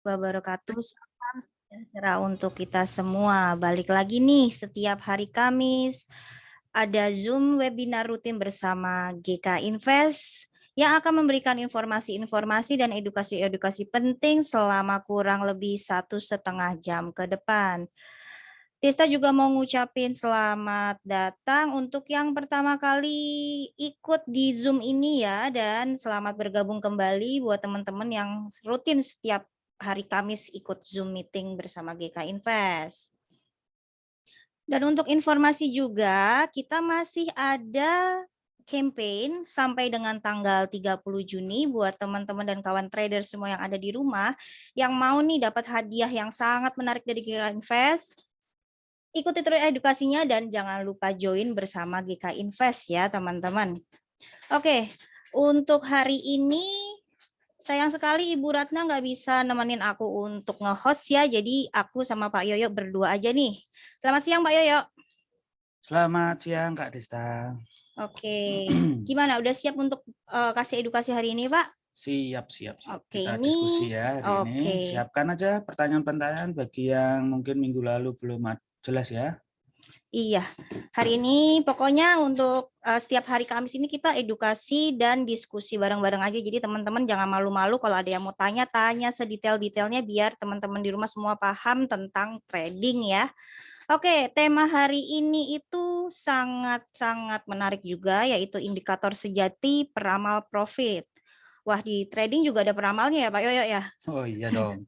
wabarakatuh. Salam sejahtera untuk kita semua. Balik lagi nih setiap hari Kamis ada Zoom webinar rutin bersama GK Invest yang akan memberikan informasi-informasi dan edukasi-edukasi penting selama kurang lebih 1,5 jam ke depan. Desta juga mau ngucapin selamat datang untuk yang pertama kali ikut di Zoom ini ya, dan selamat bergabung kembali buat teman-teman yang rutin setiap hari Kamis ikut Zoom meeting bersama GK Invest. Dan untuk informasi juga, kita masih ada campaign sampai dengan tanggal 30 Juni buat teman-teman dan kawan trader semua yang ada di rumah yang mau nih dapat hadiah yang sangat menarik dari GK Invest. Ikuti terus edukasinya dan jangan lupa join bersama GK Invest ya teman-teman. Oke, untuk hari ini sayang sekali Ibu Ratna nggak bisa nemenin aku untuk nge-host ya, jadi aku sama Pak Yoyo berdua aja nih. Selamat siang Pak Yoyo. Selamat siang Kak Desta. Oke, gimana? Udah siap untuk kasih edukasi hari ini Pak? Siap. Oke, Kita ini diskusi ya hari ini. oke. Siapkan aja pertanyaan-pertanyaan bagi yang mungkin minggu lalu belum jelas ya. Iya, hari ini pokoknya untuk setiap hari Kamis ini kita edukasi dan diskusi bareng-bareng aja. Jadi teman-teman jangan malu-malu kalau ada yang mau tanya-tanya sedetail-detailnya biar teman-teman di rumah semua paham tentang trading ya. Oke, tema hari ini itu sangat-sangat menarik juga yaitu indikator sejati peramal profit. Wah, di trading juga ada peramalnya ya Pak Yoyo ya? Oh iya dong.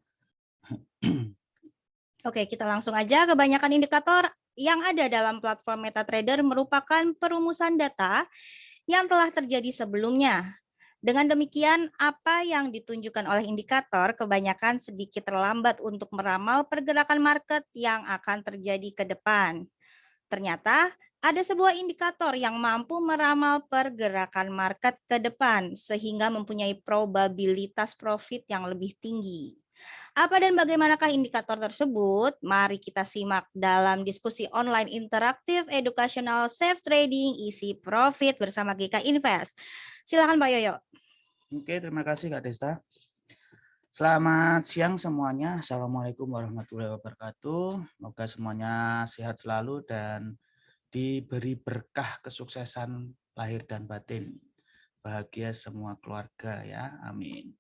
Oke, kita langsung aja. Kebanyakan indikator yang ada dalam platform MetaTrader merupakan perumusan data yang telah terjadi sebelumnya. Dengan demikian, apa yang ditunjukkan oleh indikator kebanyakan sedikit terlambat untuk meramal pergerakan market yang akan terjadi ke depan. Ternyata ada sebuah indikator yang mampu meramal pergerakan market ke depan sehingga mempunyai probabilitas profit yang lebih tinggi. Apa dan bagaimanakah indikator tersebut? Mari kita simak dalam diskusi online interaktif edukasional Safe Trading Easy Profit bersama GK Invest. Silakan Pak Yoyo. Oke, terima kasih Kak Desta. Selamat siang semuanya. Assalamualaikum warahmatullahi wabarakatuh. Semoga semuanya sehat selalu dan diberi berkah kesuksesan lahir dan batin. Bahagia semua keluarga ya. Amin.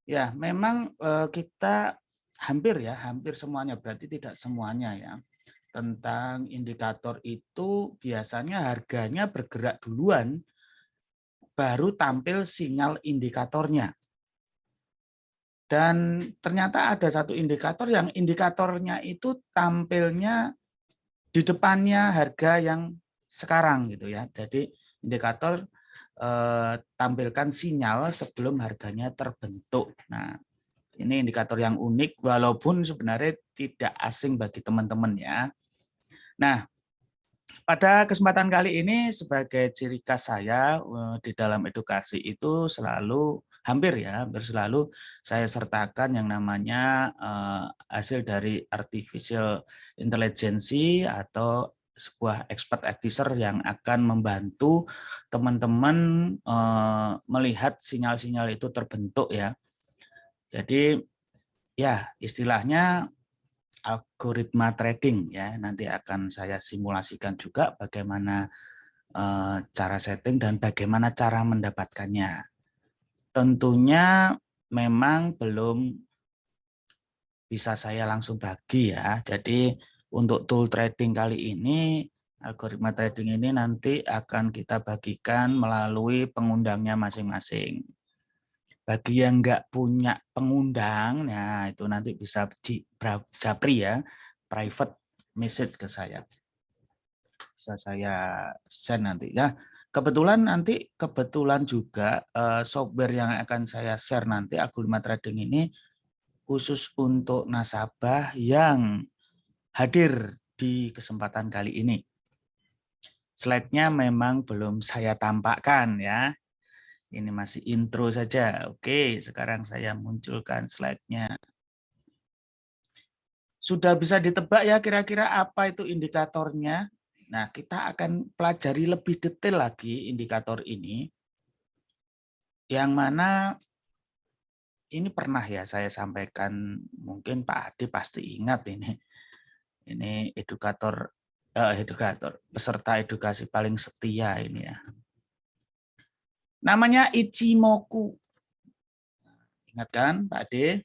Ya, memang kita hampir semuanya, berarti tidak semuanya ya. Tentang indikator itu biasanya harganya bergerak duluan, baru tampil sinyal indikatornya. Dan ternyata ada satu indikator yang indikatornya itu tampilnya di depannya harga yang sekarang gitu ya. Jadi indikator tampilkan sinyal sebelum harganya terbentuk. Nah, ini indikator yang unik walaupun sebenarnya tidak asing bagi teman-teman ya. Nah, pada kesempatan kali ini sebagai ciri khas saya di dalam edukasi itu hampir selalu saya sertakan yang namanya hasil dari artificial intelligence atau sebuah expert advisor yang akan membantu teman-teman melihat sinyal-sinyal itu terbentuk ya. Jadi ya istilahnya algoritma trading ya, nanti akan saya simulasikan juga bagaimana cara setting dan bagaimana cara mendapatkannya. Tentunya memang belum bisa saya langsung bagi ya. Jadi untuk tool trading kali ini, algoritma trading ini nanti akan kita bagikan melalui pengundangnya masing-masing. Bagi yang nggak punya pengundang, nah itu nanti bisa japri ya, private message ke saya. Bisa saya send nanti ya. Kebetulan juga software yang akan saya share nanti algoritma trading ini khusus untuk nasabah yang hadir di kesempatan kali ini. Slide-nya memang belum saya tampakkan ya. Ini masih intro saja. Oke, sekarang saya munculkan slide-nya. Sudah bisa ditebak ya kira-kira apa itu indikatornya? Nah, kita akan pelajari lebih detail lagi indikator ini. Yang mana ini pernah ya saya sampaikan, mungkin Pak Adi pasti ingat ini. Ini edukator peserta edukasi paling setia ini ya. Namanya Ichimoku. Ingat kan Pak Ade?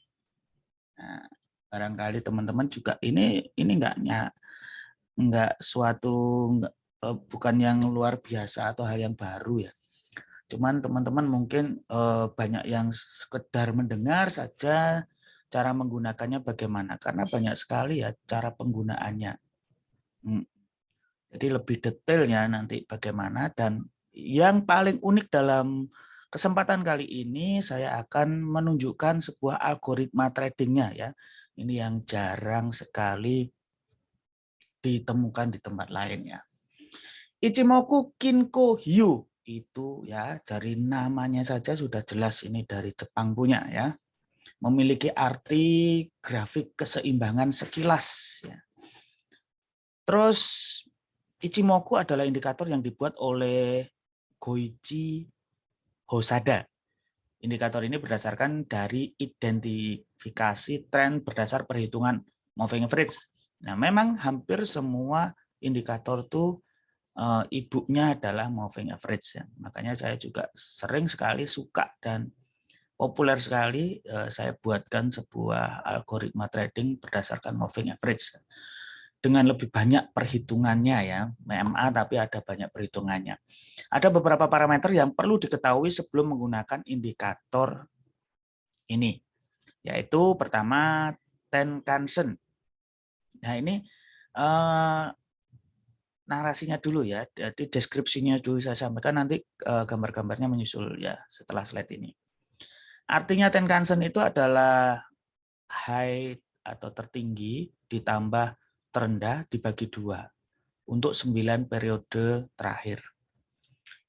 Nah, barangkali teman-teman juga ini enggak bukan yang luar biasa atau hal yang baru ya. Cuman teman-teman mungkin banyak yang sekedar mendengar saja cara menggunakannya bagaimana, karena banyak sekali ya cara penggunaannya. Jadi lebih detailnya nanti bagaimana, dan yang paling unik dalam kesempatan kali ini saya akan menunjukkan sebuah algoritma tradingnya ya. Ini yang jarang sekali ditemukan di tempat lain ya. Ichimoku Kinko Hyu itu ya, dari namanya saja sudah jelas ini dari Jepang punya ya. Memiliki arti grafik keseimbangan sekilas ya. Terus Ichimoku adalah indikator yang dibuat oleh Goichi Hosada. Indikator ini berdasarkan dari identifikasi tren berdasar perhitungan moving average. Nah, memang hampir semua indikator itu ibunya adalah moving average. Ya. Makanya saya juga sering sekali suka dan populer sekali saya buatkan sebuah algoritma trading berdasarkan moving average. Dengan lebih banyak perhitungannya ya, MMA tapi ada banyak perhitungannya. Ada beberapa parameter yang perlu diketahui sebelum menggunakan indikator ini, yaitu pertama Tenkan-sen. Nah ini narasinya dulu ya, jadi deskripsinya dulu saya sampaikan, nanti gambar-gambarnya menyusul ya setelah slide ini. Artinya Tenkan-sen itu adalah high atau tertinggi ditambah terendah dibagi 2 untuk 9 periode terakhir.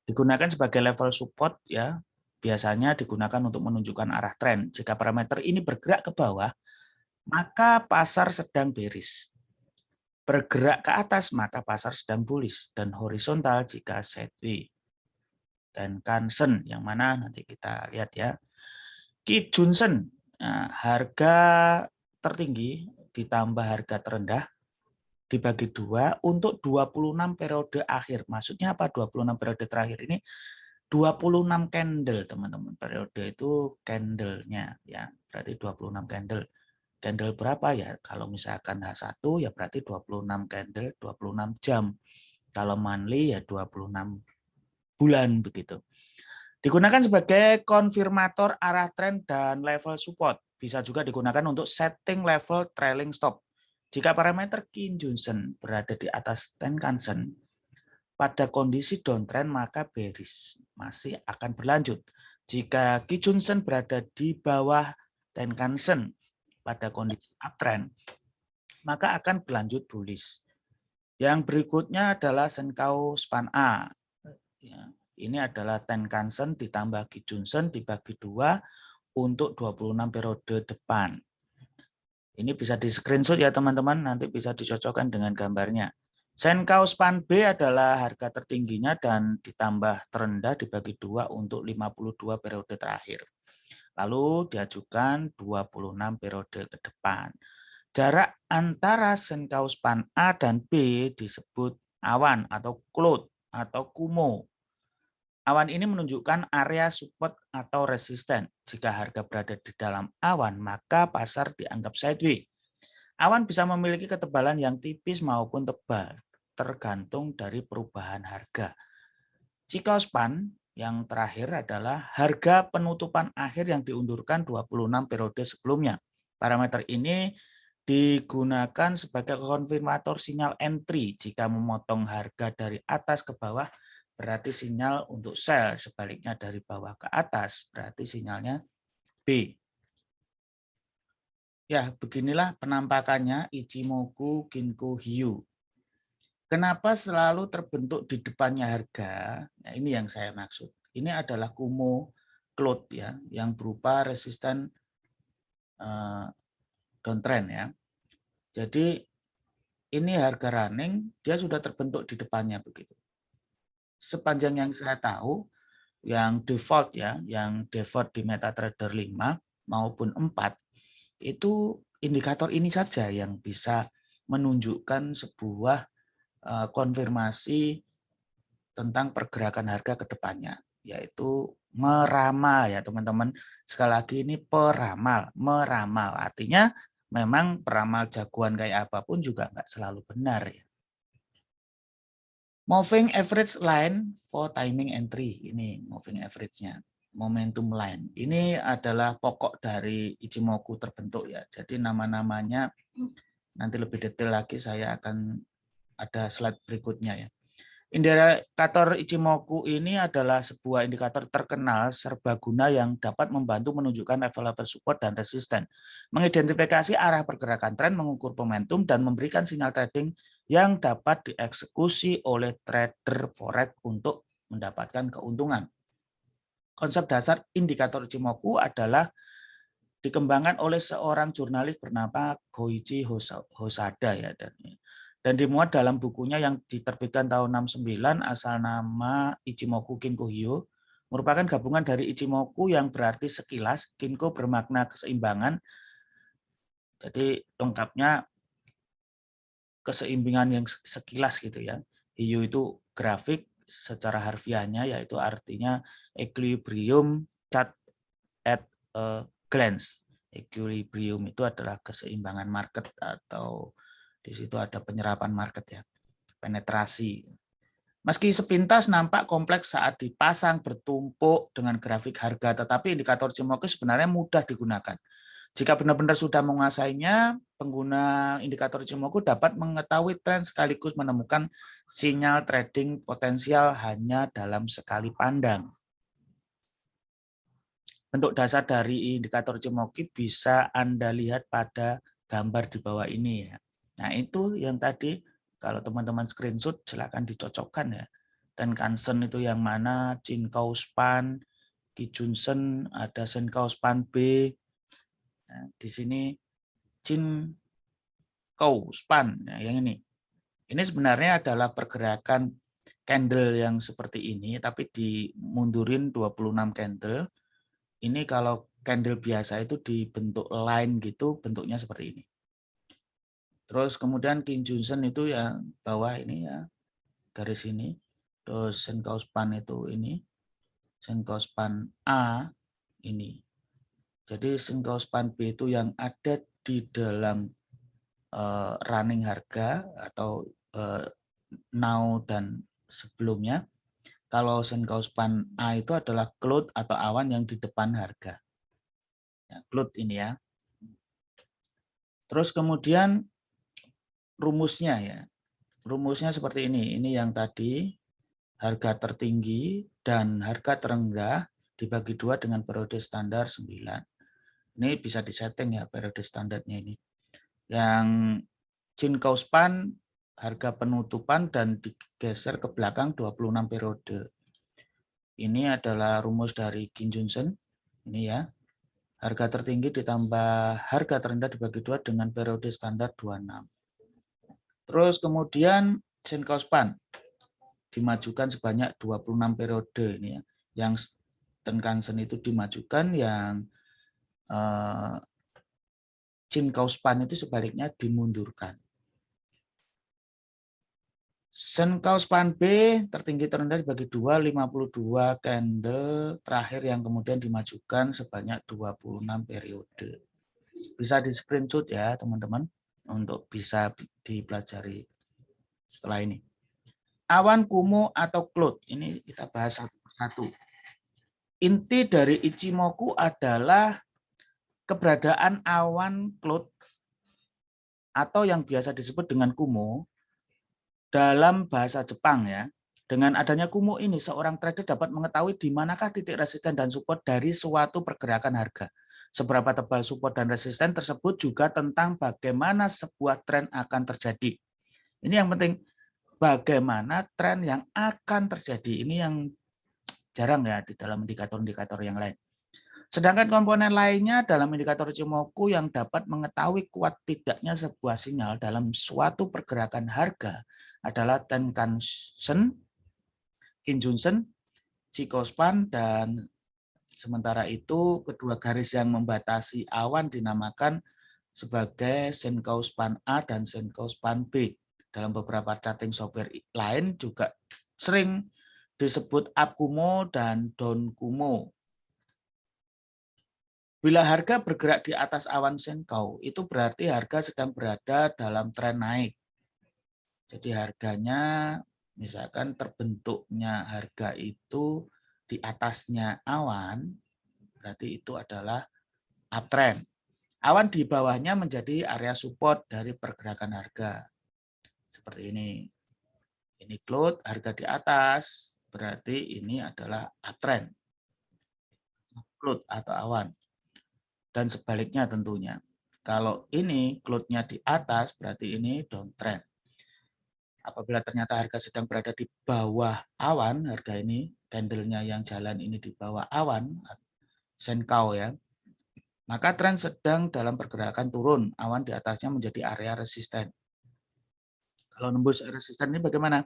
Digunakan sebagai level support ya, biasanya digunakan untuk menunjukkan arah tren. Jika parameter ini bergerak ke bawah, maka pasar sedang bearish. Bergerak ke atas, maka pasar sedang bullish, dan horizontal jika sideways. Tenkan-sen yang mana nanti kita lihat ya. Kijun-sen, nah, harga tertinggi ditambah harga terendah dibagi 2 untuk 26 periode akhir. Maksudnya apa 26 periode terakhir ini? 26 candle, teman-teman. Periode itu candle-nya ya. Berarti 26 candle. Candle berapa ya? Kalau misalkan H1 ya berarti 26 candle, 26 jam. Kalau monthly ya 26 bulan begitu. Digunakan sebagai konfirmator arah tren dan level support. Bisa juga digunakan untuk setting level trailing stop. Jika parameter Kijun-sen berada di atas Tenkan-sen, pada kondisi downtrend maka bearish masih akan berlanjut. Jika Kijun-sen berada di bawah Tenkan-sen pada kondisi uptrend, maka akan berlanjut bullish. Yang berikutnya adalah Senkau Span A. Ini adalah Tenkan-sen ditambah Kijun-sen dibagi 2 untuk 26 periode depan. Ini bisa di screenshot ya teman-teman, nanti bisa dicocokkan dengan gambarnya. Senkau Span B adalah harga tertingginya dan ditambah terendah dibagi 2 untuk 52 periode terakhir. Lalu diajukan 26 periode ke depan. Jarak antara Senkau Span A dan B disebut awan atau cloud atau kumo. Awan ini menunjukkan area support atau resisten. Jika harga berada di dalam awan, maka pasar dianggap sideways. Awan bisa memiliki ketebalan yang tipis maupun tebal, tergantung dari perubahan harga. Chikou Span yang terakhir adalah harga penutupan akhir yang diundurkan 26 periode sebelumnya. Parameter ini digunakan sebagai konfirmator sinyal entry. Jika memotong harga dari atas ke bawah, berarti sinyal untuk sell. Sebaliknya dari bawah ke atas, berarti sinyalnya B. Ya, beginilah penampakannya Ichimoku Kinko Hyu. Kenapa selalu terbentuk di depannya harga? Nah, ini yang saya maksud. Ini adalah kumo cloud ya, yang berupa resisten downtrend ya. Jadi ini harga running, dia sudah terbentuk di depannya begitu. Sepanjang yang saya tahu, yang default ya, yang default di MetaTrader 5 maupun 4, itu indikator ini saja yang bisa menunjukkan sebuah konfirmasi tentang pergerakan harga ke depannya, yaitu meramal ya teman-teman. Sekali lagi ini peramal, meramal. Artinya memang peramal jagoan kayak apapun juga nggak selalu benar ya. Moving average line for timing entry, ini moving average-nya. Momentum line, ini adalah pokok dari Ichimoku terbentuk ya. Jadi nama-namanya nanti lebih detail lagi saya akan ada slide berikutnya ya. Indikator Ichimoku ini adalah sebuah indikator terkenal serbaguna yang dapat membantu menunjukkan level-level support dan resisten, mengidentifikasi arah pergerakan tren, mengukur momentum, dan memberikan sinyal trading yang dapat dieksekusi oleh trader forex untuk mendapatkan keuntungan. Konsep dasar indikator Ichimoku adalah dikembangkan oleh seorang jurnalis bernama Goichi Hosada ya, dan dimuat dalam bukunya yang diterbitkan tahun 69 asal nama Ichimoku Kinko Hyo, merupakan gabungan dari Ichimoku yang berarti sekilas, Kinko bermakna keseimbangan. Jadi lengkapnya keseimbangan yang sekilas gitu ya. Hyo itu grafik secara harfiahnya yaitu artinya equilibrium chart at a glance. Equilibrium itu adalah keseimbangan market atau di situ ada penyerapan market ya, penetrasi. Meski sepintas nampak kompleks saat dipasang bertumpuk dengan grafik harga, tetapi indikator Ichimoku sebenarnya mudah digunakan. Jika benar-benar sudah menguasainya, pengguna indikator Ichimoku dapat mengetahui tren sekaligus menemukan sinyal trading potensial hanya dalam sekali pandang. Bentuk dasar dari indikator Ichimoku bisa Anda lihat pada gambar di bawah ini ya. Nah, itu yang tadi kalau teman-teman screenshot silakan dicocokkan ya. Tenkan-sen itu yang mana, Chinkau Span, Kijun-sen, ada Senkau Span B. Nah, di sini Chinkau Span, nah, yang ini. Ini sebenarnya adalah pergerakan candle yang seperti ini tapi dimundurin 26 candle. Ini kalau candle biasa itu dibentuk line gitu, bentuknya seperti ini. Terus kemudian Kijun-sen itu yang bawah ini ya, garis ini. Terus Senkau Span itu ini, Senkau Span A ini. Jadi Senkau Span B itu yang ada di dalam running harga atau now dan sebelumnya. Kalau Senkau Span A itu adalah cloud atau awan yang di depan harga. Ya, cloud ini ya. Terus kemudian rumusnya ya. Rumusnya seperti ini. Ini yang tadi harga tertinggi dan harga terendah dibagi 2 dengan periode standar 9. Ini bisa disetting ya periode standarnya ini. Yang Chinkau Span harga penutupan dan digeser ke belakang 26 periode. Ini adalah rumus dari Kijun-sen. Ini ya. Harga tertinggi ditambah harga terendah dibagi 2 dengan periode standar 26. Terus kemudian Senkau Span dimajukan sebanyak 26 periode ini ya. Yang Tenkan-sen itu dimajukan, yang Chinkau Span itu sebaliknya dimundurkan. Senkau Span B tertinggi terendah dibagi 2, 52 candle terakhir yang kemudian dimajukan sebanyak 26 periode. Bisa di screenshot ya teman-teman untuk bisa dipelajari setelah ini. Awan Kumo atau cloud, ini kita bahas satu persatu. Inti dari Ichimoku adalah keberadaan awan cloud atau yang biasa disebut dengan Kumo dalam bahasa Jepang ya. Dengan adanya Kumo ini, seorang trader dapat mengetahui di manakah titik resisten dan support dari suatu pergerakan harga. Seberapa tebal support dan resisten tersebut juga tentang bagaimana sebuah tren akan terjadi. Ini yang penting, bagaimana tren yang akan terjadi. Ini yang jarang ya di dalam indikator-indikator yang lain. Sedangkan komponen lainnya dalam indikator Ichimoku yang dapat mengetahui kuat tidaknya sebuah sinyal dalam suatu pergerakan harga adalah Tenkan-sen, Kijun-sen, Chinkau Span, dan Sementara itu, kedua garis yang membatasi awan dinamakan sebagai Senkou span A dan Senkou span B. Dalam beberapa charting software lain juga sering disebut up kumo dan down kumo. Bila harga bergerak di atas awan Senkou, itu berarti harga sedang berada dalam tren naik. Jadi harganya, misalkan terbentuknya harga itu di atasnya awan, berarti itu adalah uptrend. Awan di bawahnya menjadi area support dari pergerakan harga. Seperti ini. Ini cloud, harga di atas, berarti ini adalah uptrend. Cloud atau awan. Dan sebaliknya tentunya. Kalau ini cloud-nya di atas, berarti ini downtrend. Apabila ternyata harga sedang berada di bawah awan, harga ini, candle-nya yang jalan ini di bawah awan, Senkou ya, maka tren sedang dalam pergerakan turun, awan di atasnya menjadi area resisten. Kalau nembus resisten ini bagaimana?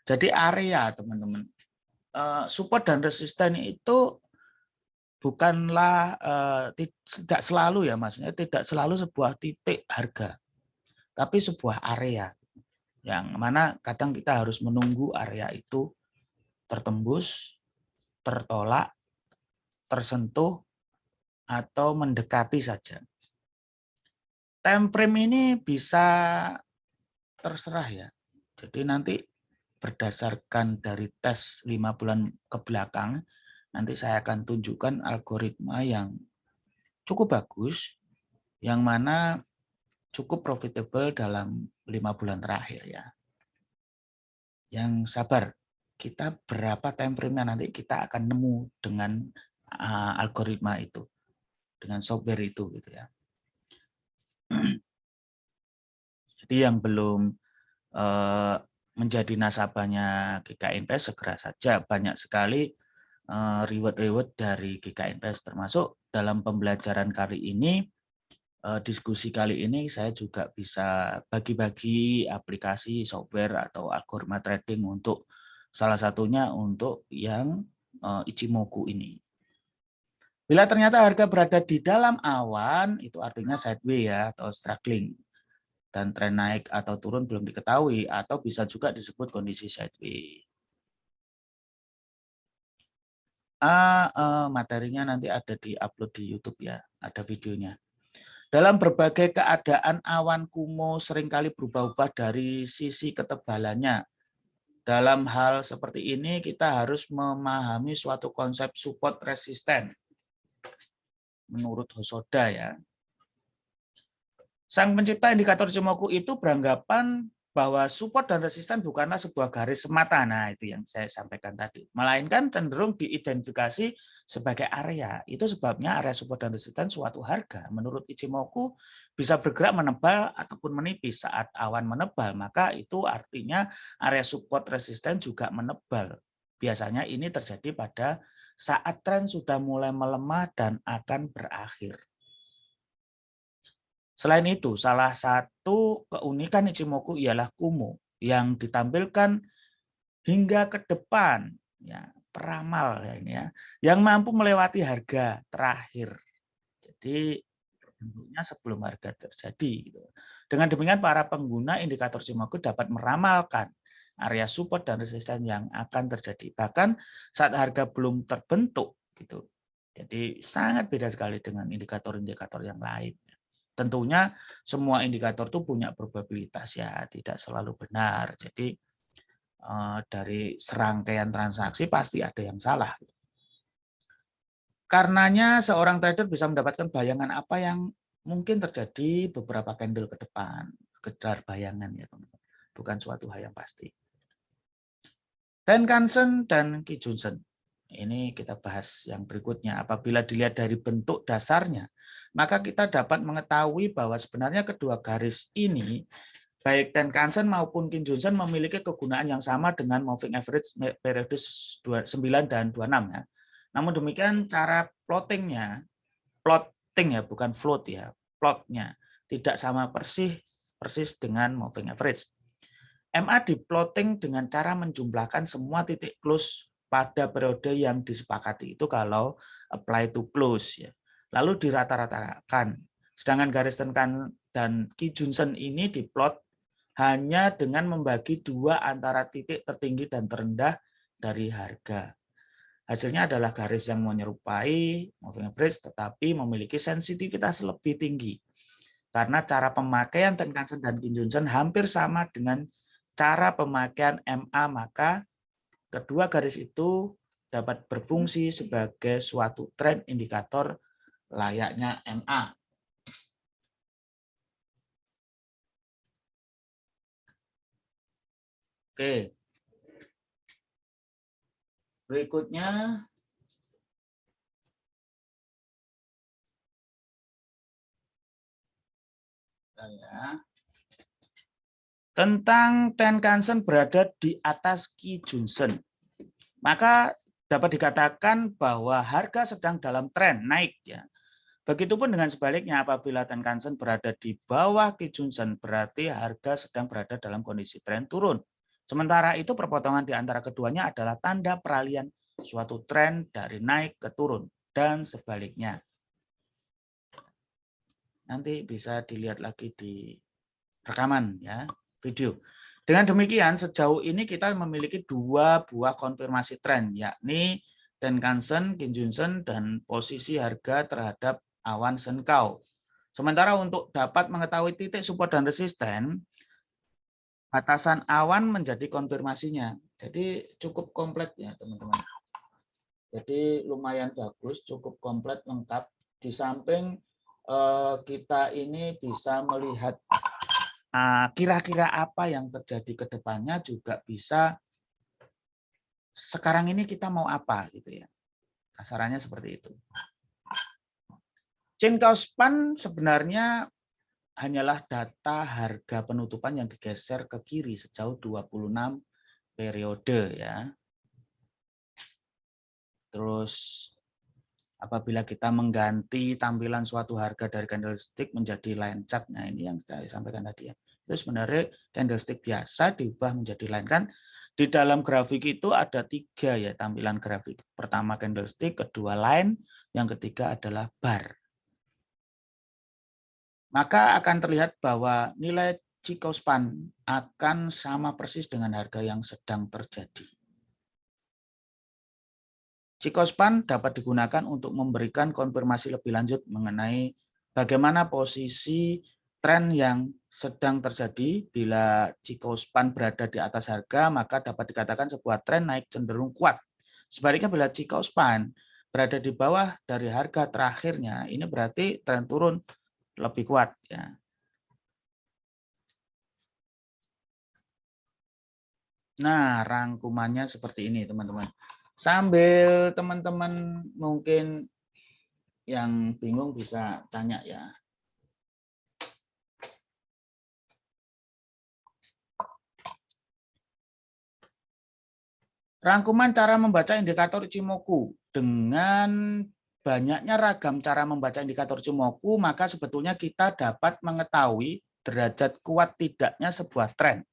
Jadi area teman-teman, support dan resisten itu bukanlah tidak selalu ya, maksudnya tidak selalu sebuah titik harga, tapi sebuah area yang mana kadang kita harus menunggu area itu tertembus, tertolak, tersentuh, atau mendekati saja. Time frame ini bisa terserah ya. Jadi nanti berdasarkan dari tes 5 bulan ke belakang, nanti saya akan tunjukkan algoritma yang cukup bagus, yang mana cukup profitable dalam 5 bulan terakhir ya. Yang sabar, kita berapa time frame-nya nanti kita akan nemu dengan algoritma itu, dengan software itu gitu ya. Jadi yang belum menjadi nasabahnya GK Invest segera saja, banyak sekali reward-reward dari GK Invest, termasuk dalam pembelajaran kali ini, diskusi kali ini saya juga bisa bagi-bagi aplikasi software atau algoritma trading untuk salah satunya untuk yang Ichimoku ini. Bila ternyata harga berada di dalam awan, itu artinya sideways ya atau struggling. Dan tren naik atau turun belum diketahui atau bisa juga disebut kondisi sideways. Materinya nanti ada di upload di YouTube ya, ada videonya. Dalam berbagai keadaan awan kumo seringkali berubah-ubah dari sisi ketebalannya. Dalam hal seperti ini kita harus memahami suatu konsep support resisten. Menurut Hosoda ya. Sang pencipta indikator Ichimoku itu beranggapan bahwa support dan resisten bukanlah sebuah garis semata. Nah, itu yang saya sampaikan tadi. Melainkan cenderung diidentifikasi sebagai area. Itu sebabnya area support dan resisten suatu harga menurut Ichimoku bisa bergerak menebal ataupun menipis. Saat awan menebal, maka itu artinya area support resisten juga menebal. Biasanya ini terjadi pada saat tren sudah mulai melemah dan akan berakhir. Selain itu, salah satu keunikan Ichimoku ialah kumo yang ditampilkan hingga ke depan, ya, peramal ya ini ya, yang mampu melewati harga terakhir. Jadi bentuknya sebelum harga terjadi. Gitu. Dengan demikian para pengguna indikator Ichimoku dapat meramalkan area support dan resisten yang akan terjadi. Bahkan saat harga belum terbentuk, gitu. Jadi sangat beda sekali dengan indikator-indikator yang lain. Tentunya semua indikator itu punya probabilitas ya, tidak selalu benar. Jadi dari serangkaian transaksi pasti ada yang salah. Karenanya seorang trader bisa mendapatkan bayangan apa yang mungkin terjadi beberapa candle ke depan, sekedar bayangan ya teman-teman, bukan suatu hal yang pasti. Tenkan-sen dan Kijun-sen. Ini kita bahas yang berikutnya. Apabila dilihat dari bentuk dasarnya, maka kita dapat mengetahui bahwa sebenarnya kedua garis ini, baik Tenkan-sen maupun Kijun-sen memiliki kegunaan yang sama dengan moving average periode 9 dan 26 ya. Namun demikian cara plotting ya bukan float ya, plotnya tidak sama persis dengan moving average. MA diplotting dengan cara menjumlahkan semua titik close pada periode yang disepakati. Itu kalau apply to close ya. Lalu dirata-ratakan. Sedangkan garis Tenkan dan Kijunsen ini diplot hanya dengan membagi dua antara titik tertinggi dan terendah dari harga. Hasilnya adalah garis yang menyerupai moving average tetapi memiliki sensitivitas lebih tinggi. Karena cara pemakaian Tenkan-sen dan Kijunsen hampir sama dengan cara pemakaian MA, maka kedua garis itu dapat berfungsi sebagai suatu tren indikator layaknya MA. Oke. Berikutnya tentang Tenkan-sen berada di atas Kijunsen. Maka dapat dikatakan bahwa harga sedang dalam tren naik ya. Begitupun dengan sebaliknya apabila Tenkan-sen berada di bawah Kijunsen berarti harga sedang berada dalam kondisi tren turun. Sementara itu perpotongan di antara keduanya adalah tanda peralihan suatu tren dari naik ke turun dan sebaliknya. Nanti bisa dilihat lagi di rekaman ya, video. Dengan demikian, sejauh ini kita memiliki dua buah konfirmasi tren, yakni Tenkan-sen, Kijunsen, dan posisi harga terhadap awan Senkau. Sementara untuk dapat mengetahui titik support dan resisten, batasan awan menjadi konfirmasinya. Jadi cukup komplit ya teman-teman. Jadi lumayan bagus, cukup komplit, lengkap. Di samping kita ini bisa melihat kira-kira apa yang terjadi ke depannya, juga bisa sekarang ini kita mau apa gitu ya. Kasarannya seperti itu. Chinkau span sebenarnya hanyalah data harga penutupan yang digeser ke kiri sejauh 26 periode ya. Terus apabila kita mengganti tampilan suatu harga dari candlestick menjadi line chart, nah ini yang saya sampaikan tadi ya. Itu sebenarnya candlestick biasa diubah menjadi line, kan di dalam grafik itu ada 3 ya tampilan grafik. Pertama candlestick, kedua line, yang ketiga adalah bar. Maka akan terlihat bahwa nilai Chikou span akan sama persis dengan harga yang sedang terjadi. Chikou span dapat digunakan untuk memberikan konfirmasi lebih lanjut mengenai bagaimana posisi tren yang sedang terjadi. Bila Chikou span berada di atas harga, maka dapat dikatakan sebuah tren naik cenderung kuat. Sebaliknya bila Chikou span berada di bawah dari harga terakhirnya, ini berarti tren turun lebih kuat ya. Nah, rangkumannya seperti ini teman-teman. Sambil teman-teman mungkin yang bingung bisa tanya ya. Rangkuman cara membaca indikator Ichimoku. Dengan banyaknya ragam cara membaca indikator Ichimoku, maka sebetulnya kita dapat mengetahui derajat kuat tidaknya sebuah tren,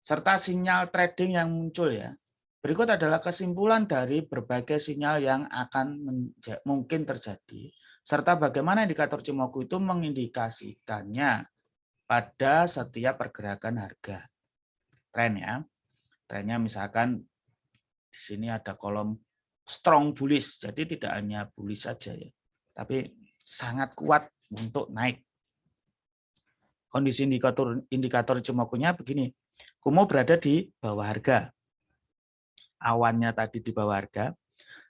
serta sinyal trading yang muncul ya. Berikut adalah kesimpulan dari berbagai sinyal yang akan mungkin terjadi, serta bagaimana indikator Ichimoku itu mengindikasikannya pada setiap pergerakan harga. Tren ya. Trennya misalkan di sini ada kolom strong bullish, jadi tidak hanya bullish saja ya, tapi sangat kuat untuk naik. Kondisi indikator Ichimoku-nya begini. Kumo berada di bawah harga. Awannya tadi di bawah harga,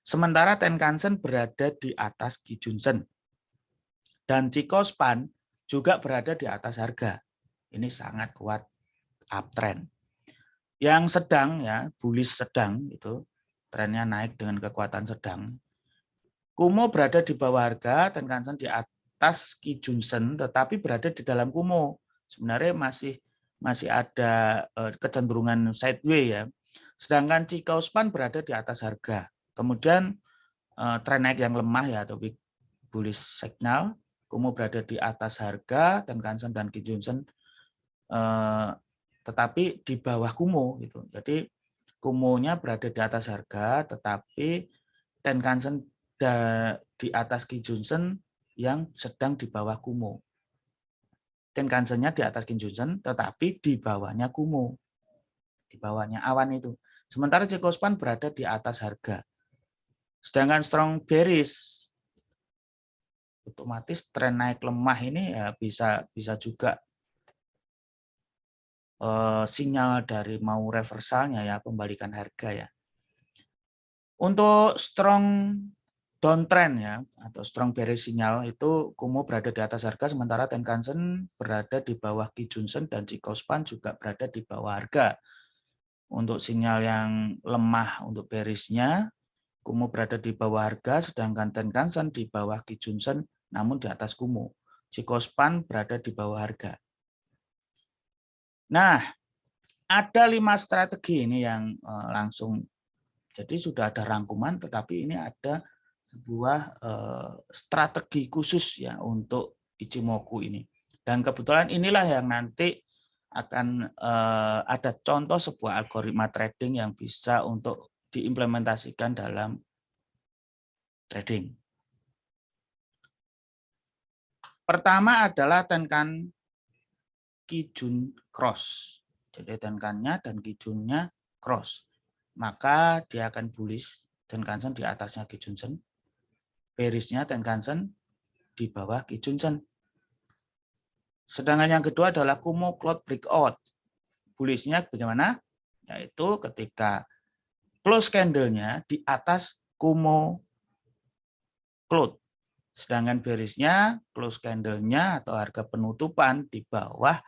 sementara Tenkan-sen berada di atas Kijunsen. Dan Chikou span juga berada di atas harga. Ini sangat kuat uptrend. Yang sedang ya, bullish sedang itu trennya naik dengan kekuatan sedang. Kumo berada di bawah harga, Tenkan-sen di atas Kijunsen, tetapi berada di dalam Kumo. Sebenarnya masih ada kecenderungan sideways ya. Sedangkan Chikou span berada di atas harga. Kemudian tren naik yang lemah ya atau bullish signal. Kumo berada di atas harga, Tenkan-sen dan Kijunsen tetapi di bawah Kumo gitu. Jadi Kumonya berada di atas harga, tetapi Tenkan-sen di atas Kijunsen yang sedang di bawah Kumo. Tenkan-sennya di atas Kijunsen, tetapi di bawahnya Kumo. Di bawahnya awan itu. Sementara Chikou-span berada di atas harga. Sedangkan strong bearish, otomatis tren naik lemah ini ya bisa juga sinyal dari mau reversalnya ya, pembalikan harga ya. Untuk strong downtrend ya atau strong bearish sinyal itu Kumo berada di atas harga, sementara Tenkan-sen berada di bawah Kijunsen dan Chikou-span juga berada di bawah harga. Untuk sinyal yang lemah untuk bearishnya, Kumo berada di bawah harga, sedangkan Tenkan-sen di bawah Kijunsen namun di atas Kumo. Chikou-span berada di bawah harga. Nah, ada 5 strategi ini yang langsung, jadi sudah ada rangkuman, tetapi ini ada sebuah strategi khusus ya untuk Ichimoku ini. Dan kebetulan inilah yang nanti akan ada contoh sebuah algoritma trading yang bisa untuk diimplementasikan dalam trading. Pertama adalah Tenkan Kijun cross. Jadi Tenkannya dan Kijunnya cross. Maka dia akan bullish Tenkan-sen di atasnya Kijunsen. Bearishnya Tenkan-sen di bawah Kijunsen. Sedangkan yang kedua adalah Kumo cloud breakout. Bullishnya bagaimana? Yaitu ketika close candle-nya di atas Kumo cloud. Sedangkan bearishnya close candle-nya atau harga penutupan di bawah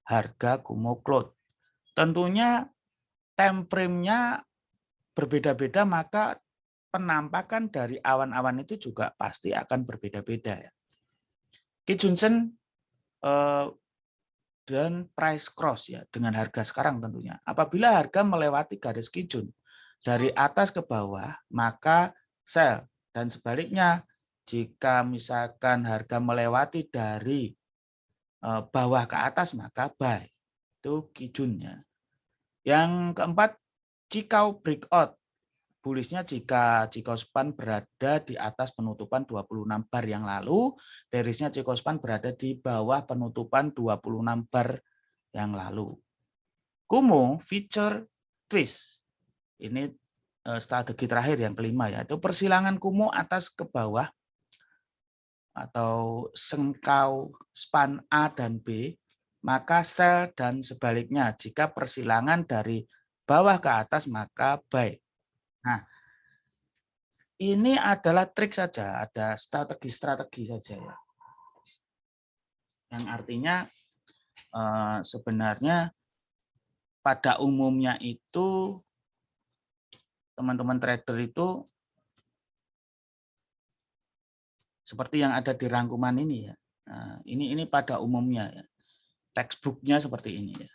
harga Kumo cloud. Tentunya time frame-nya berbeda-beda, maka penampakan dari awan-awan itu juga pasti akan berbeda-beda ya. Kijunsen dan price cross ya dengan harga sekarang tentunya. Apabila harga melewati garis Kijun dari atas ke bawah, maka sell, dan sebaliknya jika misalkan harga melewati dari bawah ke atas maka buy. Itu Kijunnya. Yang keempat, Chikou breakout. Bullishnya jika Chikou-span berada di atas penutupan 26 bar yang lalu, bearishnya Chikou-span berada di bawah penutupan 26 bar yang lalu. Kumo feature twist. Ini strategi terakhir yang kelima, yaitu persilangan Kumo atas ke bawah atau sengkau span A dan B, maka sell dan sebaliknya. Jika persilangan dari bawah ke atas maka buy. Nah, ini adalah trik saja, ada strategi-strategi saja ya. Yang artinya sebenarnya pada umumnya itu teman-teman trader itu seperti yang ada di rangkuman ini ya. Nah, ini pada umumnya ya. Textbooknya seperti ini ya.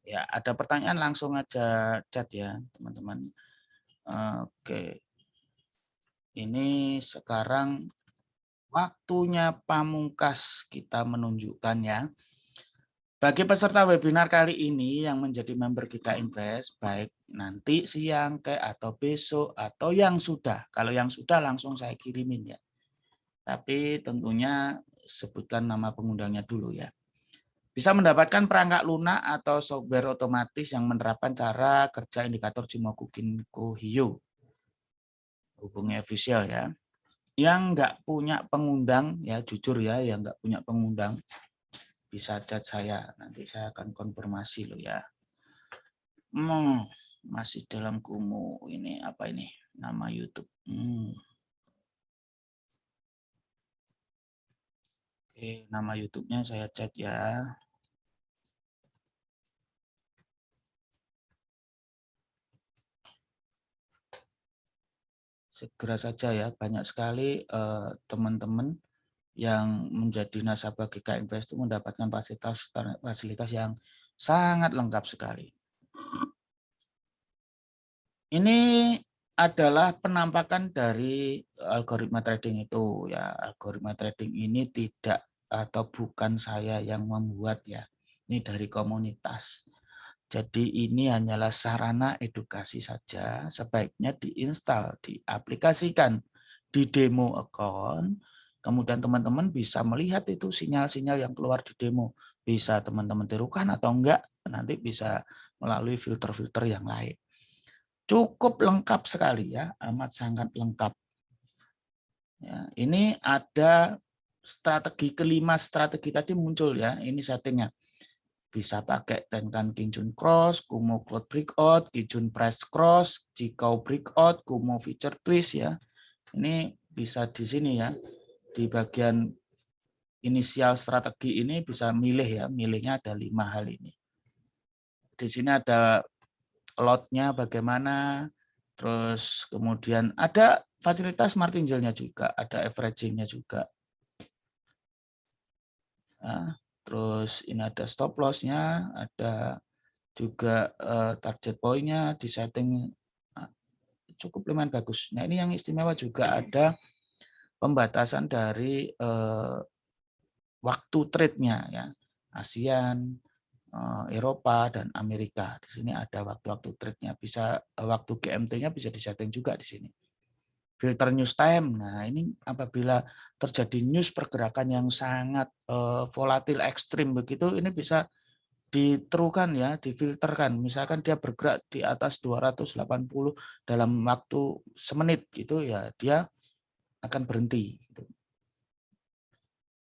Ya, ada pertanyaan langsung aja chat ya, teman-teman. Oke. Ini sekarang waktunya Pamungkas kita menunjukkan ya. Bagi peserta webinar kali ini yang menjadi member Gika Invest, baik nanti siang atau besok atau yang sudah. Kalau yang sudah langsung saya kirimin ya. Tapi tentunya sebutkan nama pengundangnya dulu ya. Bisa mendapatkan perangkat lunak atau software otomatis yang menerapkan cara kerja indikator Ichimoku Kinko Hyo. Hubungi official ya. Yang nggak punya pengundang ya, jujur ya, yang nggak punya pengundang bisa chat saya, nanti saya akan konfirmasi loh ya. Masih dalam Kumo ini apa ini nama YouTube. Oke, nama YouTube-nya saya chat ya. Segera saja ya, banyak sekali teman-teman yang menjadi nasabah Gika Invest itu mendapatkan fasilitas yang sangat lengkap sekali. Ini adalah penampakan dari algoritma trading itu ya. Algoritma trading ini tidak atau bukan saya yang membuat ya. Ini dari komunitas. Jadi ini hanyalah sarana edukasi saja, sebaiknya diinstal, diaplikasikan di demo account, kemudian teman-teman bisa melihat itu sinyal-sinyal yang keluar di demo. Bisa teman-teman tirukan atau enggak, nanti bisa melalui filter-filter yang lain. Cukup lengkap sekali ya, amat sangat lengkap. Ya, ini ada strategi kelima, strategi tadi muncul ya, ini settingnya. Bisa pakai Tenkan Kijun Cross, Kumo Cloud Breakout, Kijun Price Cross, Jikau Breakout, Kumo Feature Twist ya. Ini bisa di sini ya, di bagian inisial strategi ini bisa milih ya, milihnya ada 5 hal ini. Di sini ada lotnya bagaimana, terus kemudian ada fasilitas martingale-nya juga, ada averaging-nya juga. Nah, terus ini ada stop loss-nya, ada juga target point-nya di setting cukup lumayan bagus. Nah, ini yang istimewa juga ada pembatasan dari waktu trade-nya ya. ASEAN, Eropa dan Amerika. Di sini ada waktu-waktu trade-nya, bisa waktu GMT-nya bisa disetting juga di sini. Filter news time. Nah, ini apabila terjadi news pergerakan yang sangat volatil ekstrim begitu, ini bisa diterukan ya, difilterkan. Misalkan dia bergerak di atas 280 dalam waktu semenit gitu ya, dia akan berhenti gitu.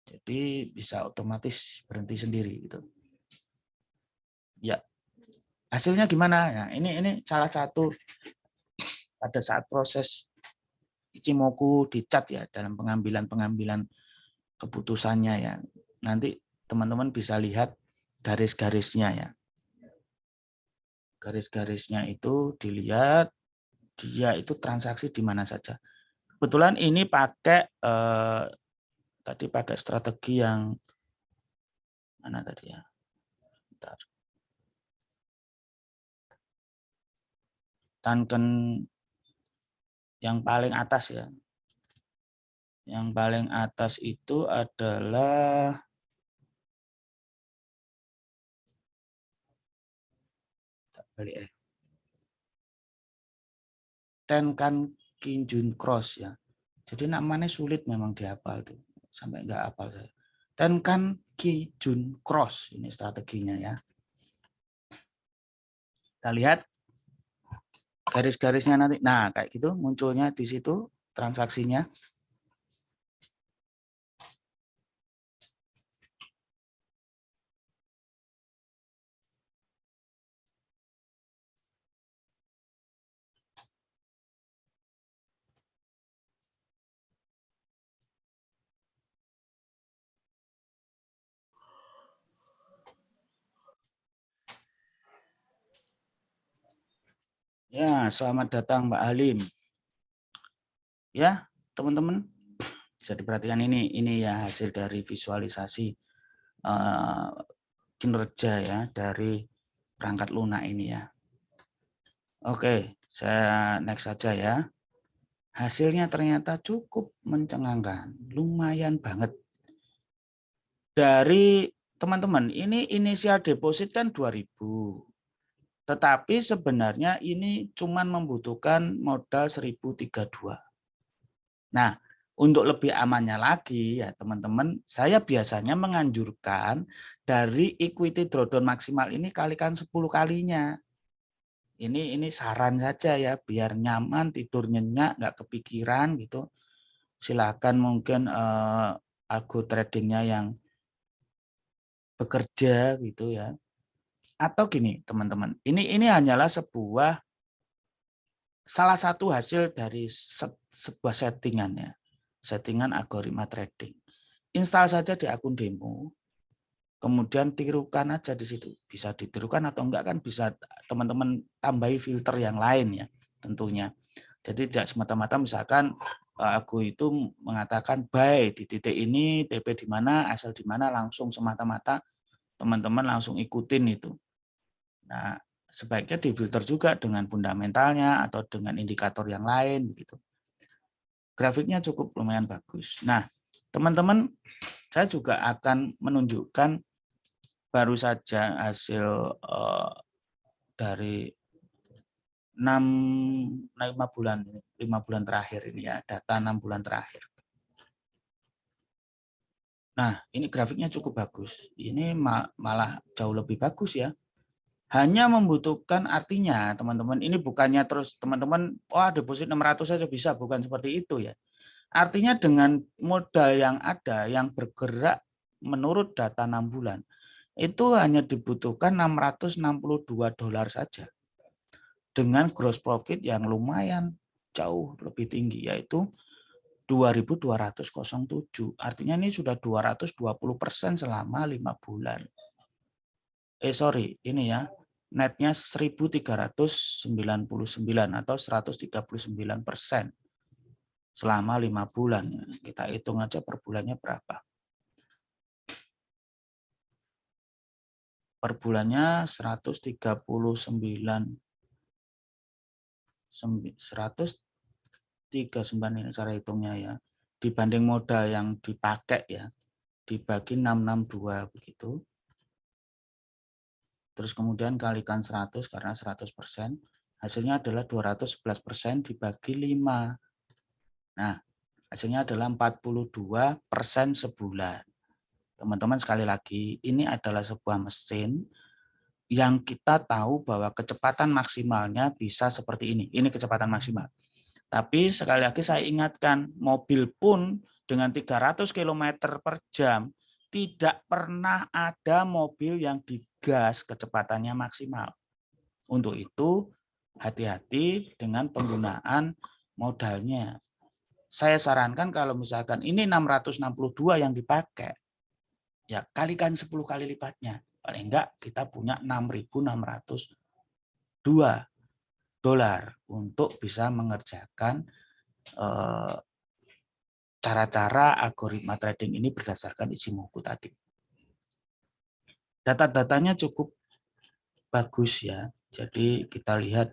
Jadi bisa otomatis berhenti sendiri gitu. Ya, hasilnya gimana? Ya, ini salah satu pada saat proses Ichimoku dicat ya dalam pengambilan keputusannya ya. Nanti teman-teman bisa lihat garis-garisnya ya. Garis-garisnya itu dilihat dia itu transaksi di mana saja. Kebetulan ini pakai tadi pakai strategi yang mana tadi ya? Bentar. Tanken yang paling atas ya. Yang paling atas itu adalah Tenkan Kijun Cross ya. Jadi namanya sulit memang dihafal tuh. Sampai nggak hafal saya. Tenkan Kijun Cross ini strateginya ya. Kita lihat garis-garisnya nanti. Nah, kayak gitu munculnya di situ transaksinya. Ya, selamat datang Mbak Halim. Ya, teman-teman bisa diperhatikan ini ya hasil dari visualisasi kinerja ya dari perangkat lunak ini ya. Oke, saya next saja ya. Hasilnya ternyata cukup mencengangkan, lumayan banget. Dari teman-teman, ini inisial deposit kan 2000. Tetapi sebenarnya ini cuma membutuhkan modal 1032. Nah, untuk lebih amannya lagi ya teman-teman, saya biasanya menganjurkan dari equity drawdown maksimal ini kalikan 10 kalinya. Ini saran saja ya, biar nyaman, tidur nyenyak, nggak kepikiran gitu. Silakan mungkin algo tradingnya yang bekerja gitu ya. Atau gini teman-teman, ini hanyalah salah satu hasil dari sebuah settingan ya, settingan algoritma trading. Install saja di akun demo, kemudian tirukan aja di situ. Bisa ditirukan atau enggak kan bisa teman-teman tambahi filter yang lain ya tentunya. Jadi tidak semata-mata misalkan aku itu mengatakan buy di titik ini, TP di mana, asal di mana, langsung semata-mata teman-teman langsung ikutin itu. Nah, sebaiknya difilter juga dengan fundamentalnya atau dengan indikator yang lain gitu. Grafiknya cukup lumayan bagus. Nah, teman-teman, saya juga akan menunjukkan baru saja hasil dari 5 bulan terakhir ini ya, data 6 bulan terakhir. Nah, ini grafiknya cukup bagus. Ini malah jauh lebih bagus ya. Hanya membutuhkan, artinya teman-teman, ini bukannya terus teman-teman, wah deposit 600 saja bisa, bukan seperti itu ya. Artinya dengan modal yang ada, yang bergerak menurut data 6 bulan, itu hanya dibutuhkan $662 saja. Dengan gross profit yang lumayan jauh lebih tinggi, yaitu 2.207. Artinya ini sudah 220% selama 5 bulan. Ini ya, netnya 1.399 atau 139% selama 5 bulan. Kita hitung aja per bulannya berapa. Per bulannya 139 ini cara hitungnya ya. Dibanding modal yang dipakai ya, dibagi 662 begitu. Terus kemudian kalikan 100 karena 100%, hasilnya adalah 211% dibagi 5. Nah, hasilnya adalah 42% sebulan. Teman-teman, sekali lagi, ini adalah sebuah mesin yang kita tahu bahwa kecepatan maksimalnya bisa seperti ini. Ini kecepatan maksimal. Tapi sekali lagi saya ingatkan, mobil pun dengan 300 km per jam, tidak pernah ada mobil yang digas kecepatannya maksimal. Untuk itu, hati-hati dengan penggunaan modalnya. Saya sarankan kalau misalkan ini 662 yang dipakai, ya kalikan 10 kali lipatnya. Paling enggak kita punya 6.602 dolar untuk bisa mengerjakan cara-cara algoritma trading ini berdasarkan Ichimoku tadi. Data-datanya cukup bagus ya. Jadi kita lihat.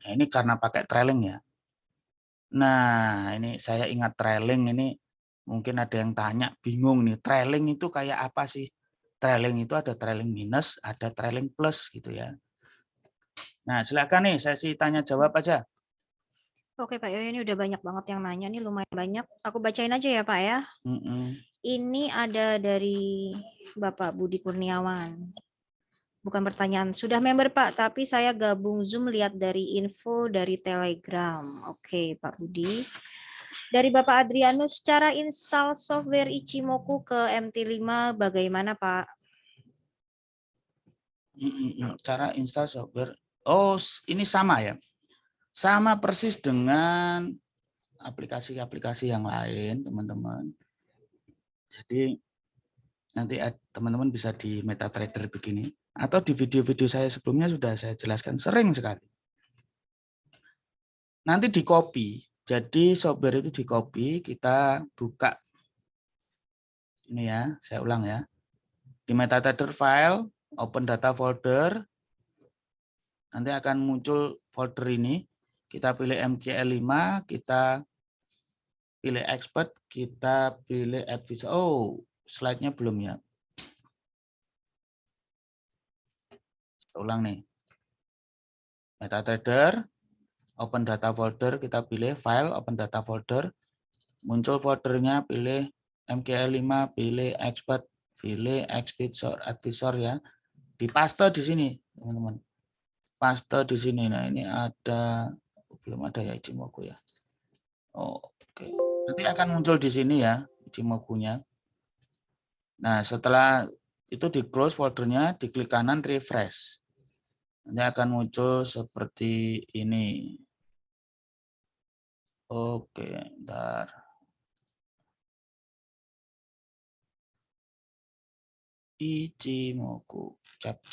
Nah, ini karena pakai trailing ya. Nah, ini saya ingat trailing ini, mungkin ada yang tanya, bingung nih, trailing itu kayak apa sih? Trailing itu ada trailing minus, ada trailing plus gitu ya. Nah, silakan nih sesi tanya jawab aja. Oke Pak Yoyo, ini udah banyak banget yang nanya nih, lumayan banyak. Aku bacain aja ya Pak ya. Ini ada dari Bapak Budi Kurniawan. Bukan pertanyaan, sudah member Pak, tapi saya gabung Zoom lihat dari info dari Telegram. Oke Pak Budi. Dari Bapak Adrianus, cara install software Ichimoku ke MT5 bagaimana Pak? Cara install software, oh ini sama ya. Sama persis dengan aplikasi-aplikasi yang lain, teman-teman. Jadi nanti teman-teman bisa di MetaTrader begini, atau di video-video saya sebelumnya sudah saya jelaskan sering sekali. Nanti di copy, jadi software itu di copy, kita buka. Ini ya, saya ulang ya. Di MetaTrader file, open data folder, nanti akan muncul folder ini. Kita pilih MGL5, kita pilih expert, kita pilih advisor. Oh, slide-nya belum ya. Saya ulang nih. MetaTrader, open data folder, kita pilih file, open data folder. Muncul foldernya, pilih MGL5, pilih expert, pilih advisor ya. Dipaste di sini, teman-teman. Paste di sini. Nah, ini ada, belum ada ya Ichimoku ya. Oh, oke. Nanti akan muncul di sini ya Ichimokunya. Nah, setelah itu di close foldernya, diklik kanan refresh. Nanti akan muncul seperti ini. Oke, bentar. Ichimoku. Cap.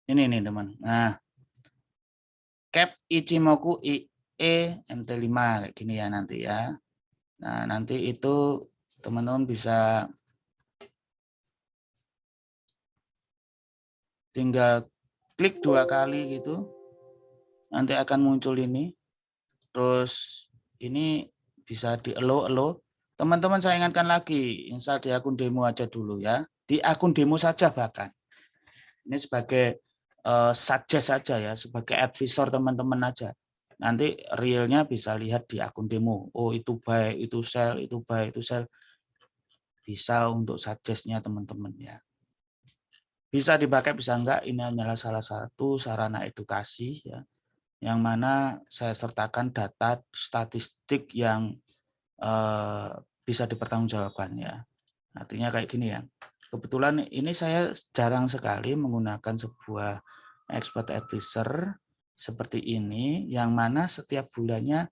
Ini nih teman. Nah, cap Ichimoku IE MT5 kayak gini ya nanti ya. Nah, nanti itu teman-teman bisa tinggal klik 2 kali gitu. Nanti akan muncul ini. Terus ini bisa di-allow. Teman-teman saya ingatkan lagi, install di akun demo aja dulu ya. Di akun demo saja bahkan. Ini sebagai suggest saja ya, sebagai advisor teman-teman aja. Nanti realnya bisa lihat di akun demo. Oh itu buy, itu sell, itu buy, itu sell. Bisa untuk suggest-nya teman-teman ya. Bisa dipakai, bisa enggak, ini hanyalah salah satu sarana edukasi ya. Yang mana saya sertakan data statistik yang bisa dipertanggungjawabkan ya. Artinya kayak gini ya. Kebetulan ini saya jarang sekali menggunakan sebuah expert advisor seperti ini, yang mana setiap bulannya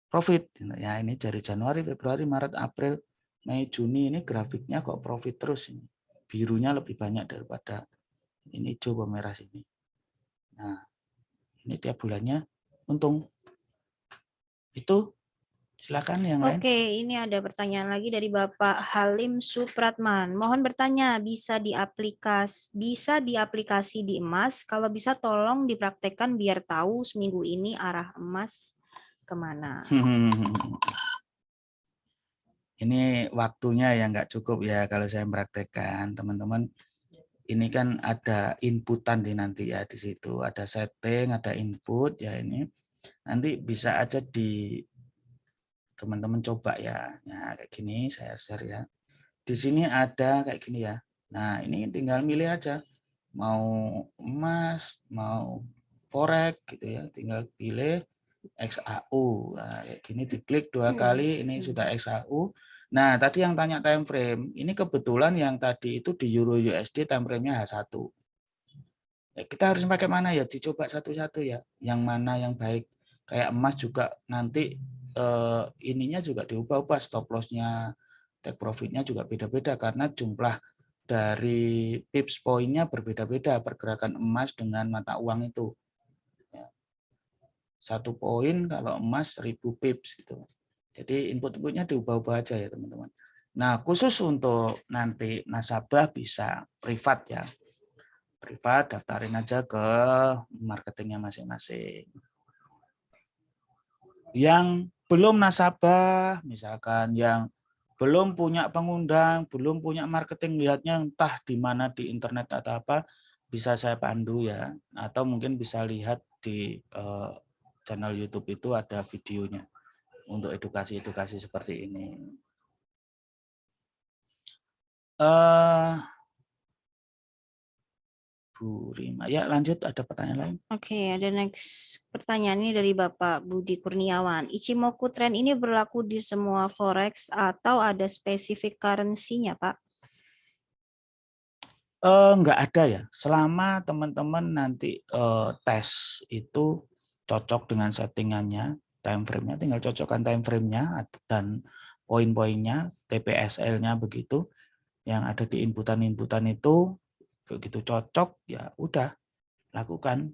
profit. Ya ini dari Januari, Februari, Maret, April, Mei, Juni ini grafiknya kok profit terus ini. Birunya lebih banyak daripada ini hijau merah sini. Nah, ini tiap bulannya untung. Itu silakan yang lain. Oke, ini ada pertanyaan lagi dari Bapak Halim Supratman. Mohon bertanya, bisa diaplikasi di emas? Kalau bisa tolong dipraktekkan biar tahu seminggu ini arah emas kemana. Ini waktunya yang nggak cukup ya kalau saya praktekkan, teman-teman. Ini kan ada inputan nanti ya di situ, ada setting, ada input ya ini. Nanti bisa aja di teman-teman coba ya. Nah, kayak gini saya share ya. Di sini ada kayak gini ya. Nah, ini tinggal milih aja. Mau emas, mau forex gitu ya. Tinggal pilih XAU. Nah, kayak gini diklik 2 kali, ini sudah XAU. Nah, tadi yang tanya time frame, ini kebetulan yang tadi itu di Euro USD time frame-nya H1. Ya, kita harus pakai mana ya? Dicoba satu-satu ya. Yang mana yang baik. Kayak emas juga nanti ininya juga diubah-ubah, stop loss-nya, take profit-nya juga beda-beda karena jumlah dari pips poinnya berbeda-beda pergerakan emas dengan mata uang itu. Ya. 1 poin kalau emas 1000 pips gitu. Jadi input-inputnya diubah-ubah aja ya teman-teman. Nah khusus untuk nanti nasabah bisa privat ya. Privat daftarin aja ke marketingnya masing-masing. Yang belum nasabah, misalkan yang belum punya pengundang, belum punya marketing, lihatnya entah di mana di internet atau apa, bisa saya pandu ya. Atau mungkin bisa lihat di channel YouTube itu ada videonya untuk edukasi-edukasi seperti ini. Bu Rima, ya lanjut, ada pertanyaan lain? Oke, ada next pertanyaan ini dari Bapak Budi Kurniawan. Ichimoku trend ini berlaku di semua forex atau ada spesifik currency-nya, Pak? Enggak ada ya. Selama teman-teman nanti tes itu cocok dengan settingannya, time frame-nya, tinggal cocokkan time frame-nya dan poin-poinnya, TPSL-nya begitu, yang ada di inputan-inputan itu begitu cocok ya udah lakukan,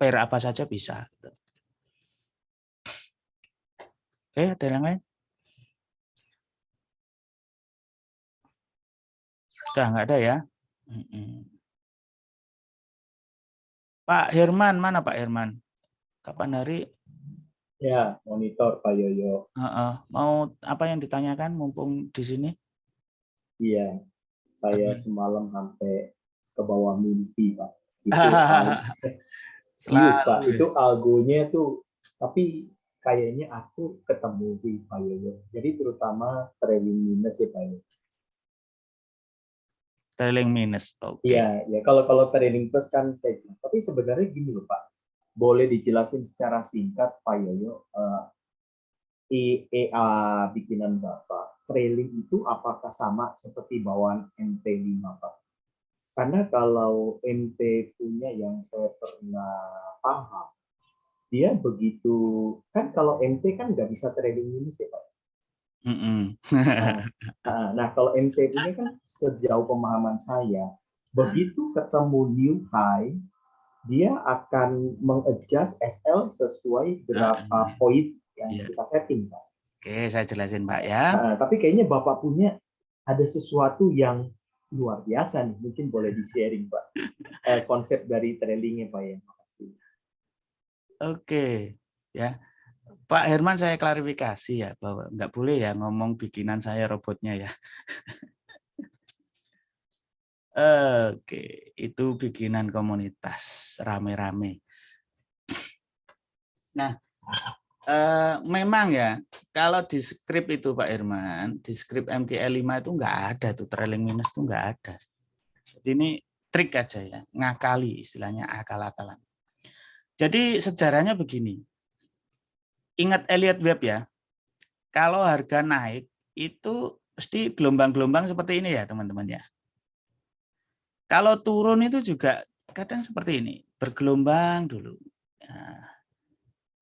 pair apa saja bisa. Oke, ada yang lain? Udah nggak ada ya. Pak Herman, mana Pak Herman? Kapan hari? Ya, monitor Pak Yoyo. Mau apa yang ditanyakan mumpung di sini? Iya, saya semalam sampai ke bawah mimpi, Pak. Itu serius, Pak. Selalu. Itu algonya tuh, tapi kayaknya aku ketemu sih, Pak Yoyo. Jadi terutama trailing minus ya, Pak Yoyo. Trailing minus, oke. Iya, ya kalau trailing plus kan saya bilang. Tapi sebenarnya gini loh, Pak. Boleh dijelasin secara singkat, Pak Yoyo, EA bikinan Bapak, trailing itu apakah sama seperti bawaan MT5, Pak? Karena kalau MT punya yang saya pernah paham, dia begitu, kan kalau MT kan nggak bisa trading minus ya, Pak? Nah, kalau MT punya kan sejauh pemahaman saya, begitu ketemu new high, dia akan mengadjust SL sesuai berapa poin yang kita setting, Pak. Oke, saya jelasin, Pak ya. Tapi kayaknya Bapak punya ada sesuatu yang luar biasa nih, mungkin boleh di-sharing, Pak. Konsep dari trailingnya, Pak ya. Makasih. Oke, ya. Pak Herman, saya klarifikasi ya bahwa nggak boleh ya ngomong bikinan saya robotnya ya. Oke, itu bikinan komunitas rame-rame. Nah, memang ya kalau di skrip itu Pak Herman, di skrip MKL 5 itu nggak ada tuh trailing minus itu nggak ada. Jadi ini trik aja ya, ngakali istilahnya akal-akalan. Jadi sejarahnya begini. Ingat Elliott Wave ya. Kalau harga naik itu pasti gelombang-gelombang seperti ini ya teman-teman ya. Kalau turun itu juga kadang seperti ini, bergelombang dulu. Nah,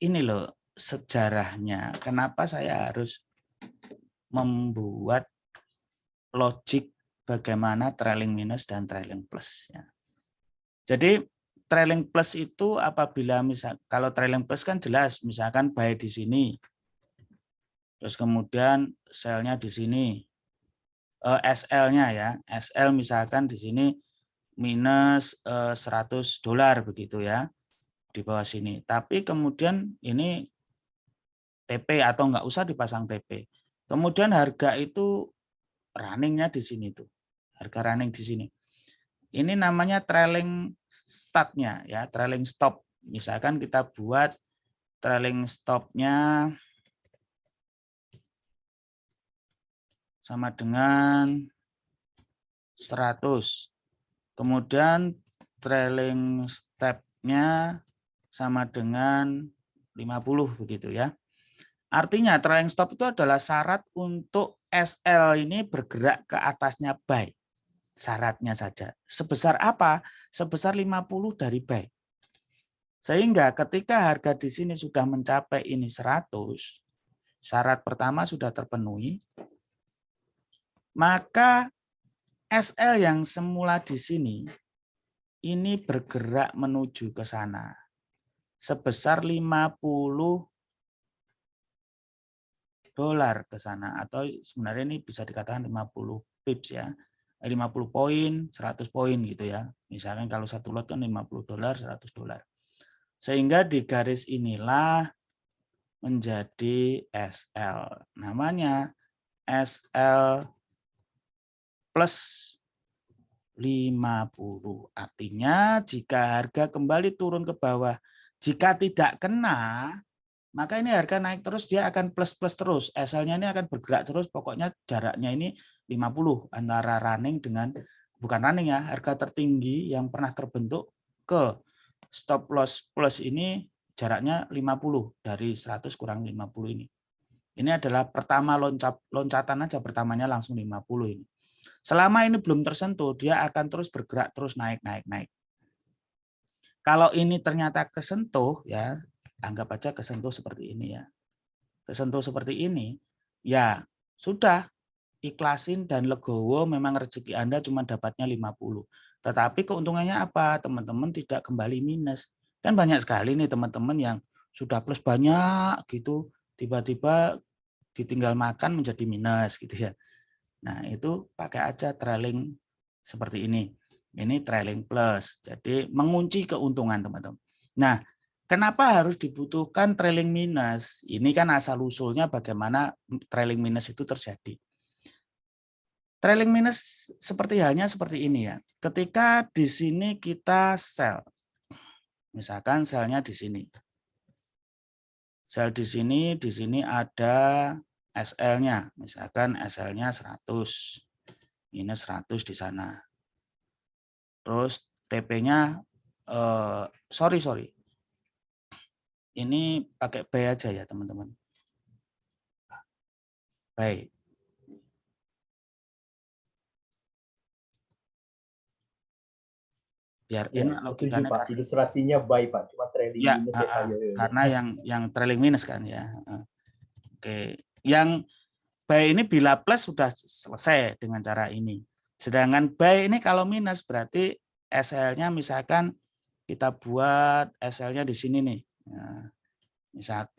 ini loh sejarahnya. Kenapa saya harus membuat logik bagaimana trailing minus dan trailing plus. Ya. Jadi trailing plus itu apabila kalau trailing plus kan jelas, misalkan buy di sini, terus kemudian sell-nya di sini, SL-nya ya, SL misalkan di sini minus $100 begitu ya, di bawah sini. Tapi kemudian ini TP atau nggak usah dipasang TP. Kemudian harga itu running-nya di sini tuh, harga running di sini. Ini namanya trailing start-nya ya, trailing stop. Misalkan kita buat trailing stop-nya sama dengan 100. Kemudian trailing step-nya sama dengan 50 begitu ya. Artinya trailing stop itu adalah syarat untuk SL ini bergerak ke atasnya buy. Syaratnya saja. Sebesar apa? Sebesar 50 dari buy. Sehingga ketika harga di sini sudah mencapai ini 100, syarat pertama sudah terpenuhi, maka SL yang semula di sini ini bergerak menuju ke sana sebesar 50 dolar ke sana, atau sebenarnya ini bisa dikatakan 50 pips ya. 50 poin, 100 poin gitu ya. Misalkan kalau satu lot kan 50 dolar, 100 dolar. Sehingga di garis inilah menjadi SL. Namanya SL plus 50. Artinya jika harga kembali turun ke bawah, jika tidak kena, maka ini harga naik terus, dia akan plus-plus terus. SL-nya ini akan bergerak terus, pokoknya jaraknya ini 50 antara running dengan, bukan running ya, harga tertinggi yang pernah terbentuk ke stop loss plus ini jaraknya 50, dari 100 kurang 50 ini. Ini adalah pertama loncatan aja, pertamanya langsung 50 ini. Selama ini belum tersentuh, dia akan terus bergerak, terus naik. Kalau ini ternyata kesentuh, ya anggap aja kesentuh seperti ini ya. Kesentuh seperti ini, ya sudah, ikhlasin dan legowo, memang rezeki Anda cuma dapatnya 50. Tetapi keuntungannya apa? Teman-teman tidak kembali minus. Kan banyak sekali nih teman-teman yang sudah plus banyak gitu, tiba-tiba ditinggal makan menjadi minus gitu ya. Nah, itu pakai aja trailing seperti ini. Ini trailing plus. Jadi mengunci keuntungan, teman-teman. Nah, kenapa harus dibutuhkan trailing minus? Ini kan asal-usulnya bagaimana trailing minus itu terjadi. Trailing minus seperti halnya seperti ini ya. Ketika di sini kita sell. Misalkan selnya di sini. Sell di sini ada SL-nya. Misalkan SL-nya 100. Minus 100 di sana. Terus TP-nya, sorry. Ini pakai buy aja ya teman-teman. Buy. Biar Ya, enak setuju logikanya. Pak. Ilustrasinya buy Pak, cuma trailing Ya, minus ya Pak. karena yang trailing minus kan ya. Oke, yang buy ini bila plus sudah selesai dengan cara ini. Sedangkan buy ini kalau minus berarti SL-nya misalkan kita buat SL-nya di sini nih. Nah,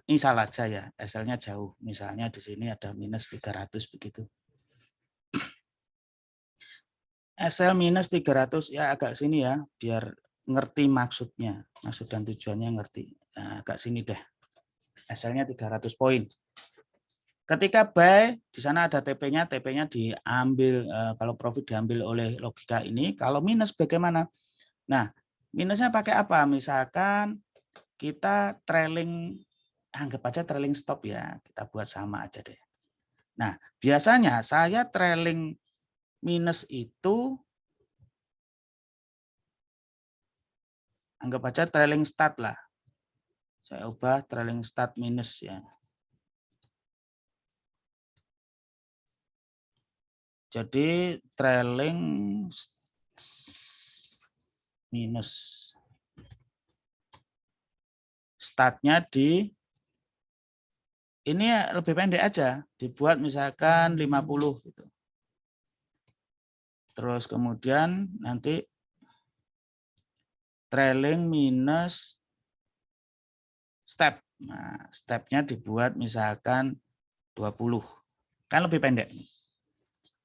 misal aja ya, SL-nya jauh. Misalnya di sini ada minus 300 begitu. SL minus 300 ya agak sini ya, biar ngerti maksudnya. Maksud dan tujuannya ngerti. Nah, agak sini deh. hasilnya 300 poin. Ketika buy, di sana ada TP-nya, TP-nya diambil, kalau profit diambil oleh logika ini, kalau minus bagaimana? Nah, minusnya pakai apa? Misalkan kita trailing, anggap aja trailing stop ya, kita buat sama aja deh. Nah, biasanya saya trailing minus itu, anggap aja trailing start lah. Saya ubah trailing start minus ya. Jadi trailing minus startnya di ini lebih pendek aja, dibuat misalkan 50 gitu. Terus kemudian nanti trailing minus step. Nah, stepnya dibuat misalkan 20. Kan lebih pendek.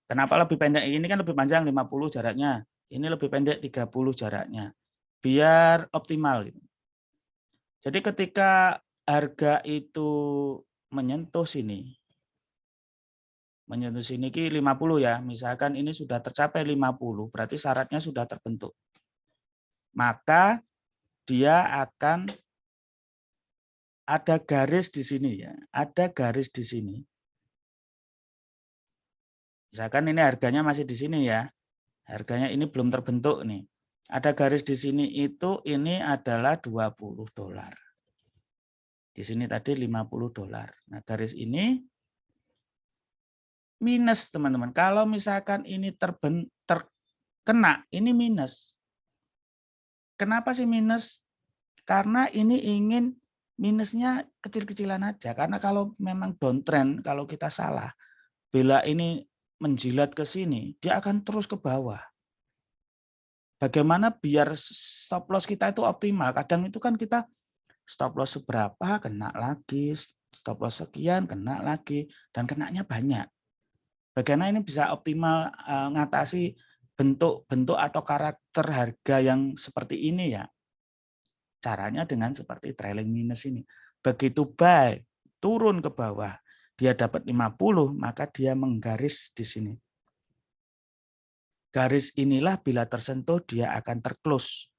Kenapa lebih pendek? Ini kan lebih panjang 50 jaraknya. Ini lebih pendek 30 jaraknya. Biar optimal gitu. Jadi ketika harga itu menyentuh sini ki 50 ya. Misalkan ini sudah tercapai 50, berarti syaratnya sudah terbentuk. Maka dia akan ada garis di sini ya. Ada garis di sini. Misalkan ini harganya masih di sini ya. Harganya ini belum terbentuk nih. Ada garis di sini itu ini adalah 20 dolar. Di sini tadi 50 dolar. Nah, garis ini minus, teman-teman. Kalau misalkan ini terkena, ini minus. Kenapa sih minus? Karena ini ingin minusnya kecil-kecilan aja. Karena kalau memang downtrend, kalau kita salah, bila ini menjilat ke sini, dia akan terus ke bawah. Bagaimana biar stop loss kita itu optimal? Kadang itu kan kita stop loss seberapa, kena lagi, stop loss sekian, kena lagi, dan kenanya banyak. Bagaimana ini bisa optimal ngatasi bentuk-bentuk atau karakter harga yang seperti ini ya? Caranya dengan seperti trailing minus ini. Begitu buy, turun ke bawah, dia dapat 50, maka dia menggaris di sini. Garis inilah bila tersentuh dia akan terclose.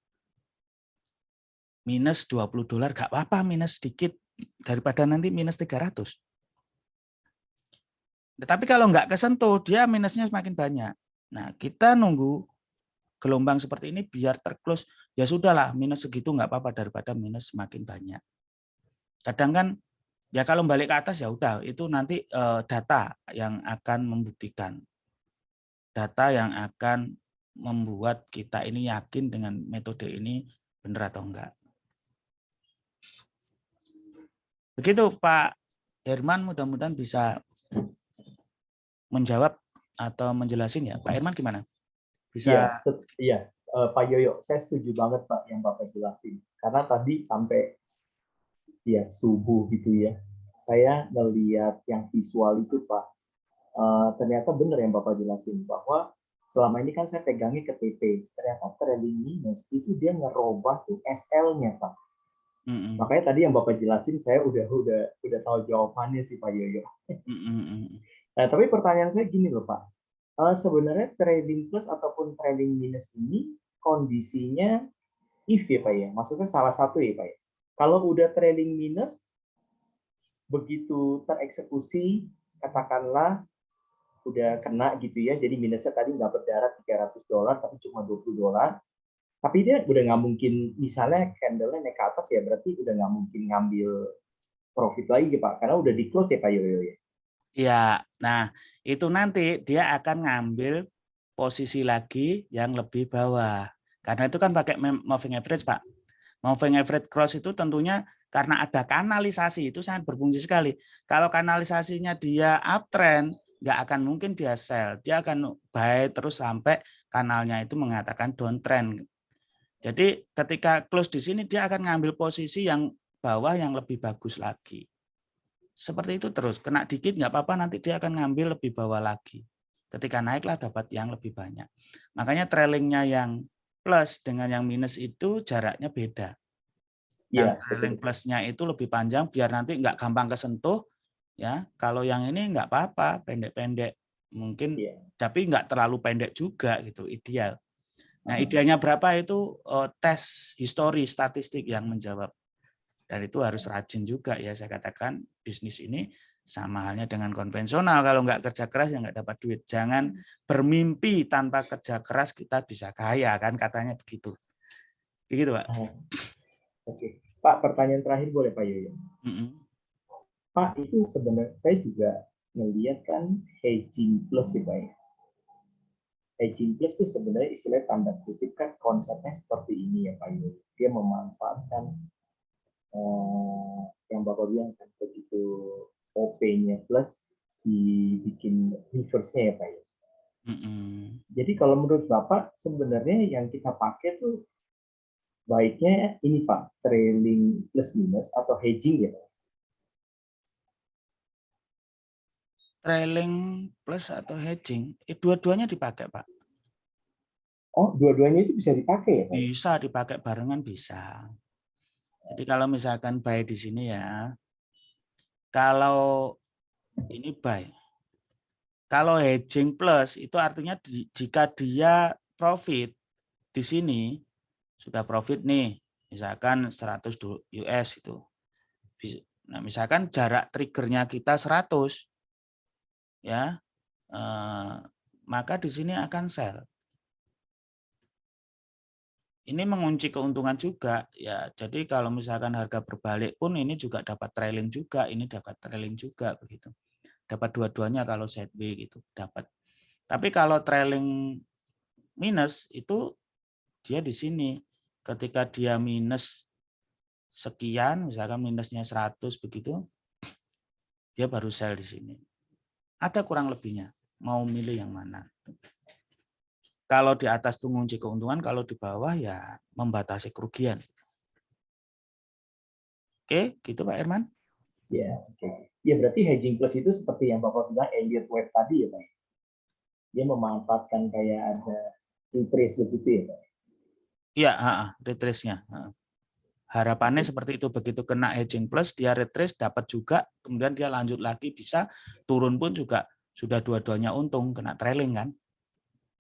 Minus 20 dolar, gak apa-apa minus sedikit, daripada nanti minus 300. Tetapi kalau nggak kesentuh, dia minusnya semakin banyak. Nah, kita nunggu gelombang seperti ini biar terclose. Ya sudahlah, minus segitu nggak apa-apa daripada minus semakin banyak. Kadang kan, ya kalau balik ke atas ya udah, itu nanti data yang akan membuktikan. Data yang akan membuat kita ini yakin dengan metode ini benar atau enggak. Begitu Pak Herman, mudah-mudahan bisa menjawab atau menjelasin ya. Pak Herman gimana? Bisa? Iya, Pak Yoyo, saya setuju banget Pak yang Bapak jelasin. Karena tadi sampai ya subuh gitu ya, saya ngelihat yang visual itu Pak, ternyata benar yang Bapak jelasin bahwa selama ini kan saya pegangnya ke TP, ternyata trailing minus itu dia ngerubah tuh SL-nya Pak. Makanya tadi yang Bapak jelasin saya udah tahu jawabannya sih Pak Yoyo. Nah, tapi pertanyaan saya gini loh Pak, sebenarnya trailing plus ataupun trailing minus ini kondisinya if ya Pak ya, maksudnya salah satu ya Pak ya. Kalau udah trailing minus, begitu tereksekusi, katakanlah udah kena gitu ya, jadi minusnya tadi nggak berdarah 300 dolar, tapi cuma 20 dolar, tapi dia udah nggak mungkin, misalnya candle-nya naik ke atas ya, berarti udah nggak mungkin ngambil profit lagi Pak, karena udah di close ya Pak Yoyo ya. Ya, nah itu nanti dia akan ngambil posisi lagi yang lebih bawah. Karena itu kan pakai moving average Pak. Moving average cross itu tentunya karena ada kanalisasi, itu sangat berfungsi sekali. Kalau kanalisasinya dia uptrend, nggak akan mungkin dia sell. Dia akan buy terus sampai kanalnya itu mengatakan downtrend. Jadi ketika close di sini dia akan ngambil posisi yang bawah yang lebih bagus lagi. Seperti itu terus, kena dikit nggak apa-apa, nanti dia akan ngambil lebih bawah lagi. Ketika naiklah dapat yang lebih banyak. Makanya trailingnya yang plus dengan yang minus itu jaraknya beda. Yang Iya, trailing betul. plusnya itu lebih panjang biar nanti nggak gampang kesentuh ya. Kalau yang ini nggak apa-apa, pendek-pendek mungkin, Iya. tapi nggak terlalu pendek juga gitu, ideal. Nah, Aha. idealnya berapa itu tes histori statistik yang menjawab. Dan itu harus rajin juga ya, saya katakan bisnis ini sama halnya dengan konvensional. Kalau nggak kerja keras ya nggak dapat duit. Jangan bermimpi tanpa kerja keras kita bisa kaya, kan katanya begitu. Begitu, Pak. Aha. Oke. Pak, pertanyaan terakhir boleh Pak Yoyo? Pak, itu sebenarnya saya juga melihat kan hedging plus ya Pak ya. Hedging plus itu sebenarnya istilah tanda kutip kan konsepnya seperti ini ya Pak Yoyo. Dia memanfaatkan yang Bapak bilang kan begitu OP-nya plus dibikin reverse-nya ya Pak ya. Jadi kalau menurut Bapak sebenarnya yang kita pakai tuh baiknya ini Pak, trailing plus minus atau hedging ya Pak? Trailing plus atau hedging, dua-duanya dipakai, Pak. Oh, dua-duanya itu bisa dipakai ya Pak? Bisa dipakai barengan, bisa. Jadi kalau misalkan buy di sini ya, kalau ini buy. Kalau hedging plus itu artinya jika dia profit di sini, sudah profit nih, misalkan 100 US itu. Nah, misalkan jarak triggernya kita 100, ya, maka di sini akan sell. Ini mengunci keuntungan juga, ya. Jadi kalau misalkan harga berbalik pun ini juga dapat trailing juga, ini dapat trailing juga begitu. Dapat dua-duanya kalau sideways gitu, dapat. Tapi kalau trailing minus itu dia di sini. Ketika dia minus sekian, misalkan minusnya 100 begitu, dia baru sell di sini. Ada kurang lebihnya. Mau milih yang mana? Kalau di atas itu mengunci keuntungan, kalau di bawah ya membatasi kerugian. Oke, gitu Pak Herman. Ya, oke. Ya berarti hedging plus itu seperti yang Bapak bilang Elliott Wave tadi ya Pak. Dia memanfaatkan kayak ada retrace begitu ya Pak. Iya, retrace-nya. Harapannya seperti itu, begitu kena hedging plus dia retrace dapat juga, kemudian dia lanjut lagi bisa turun pun juga sudah dua-duanya untung, kena trailing kan.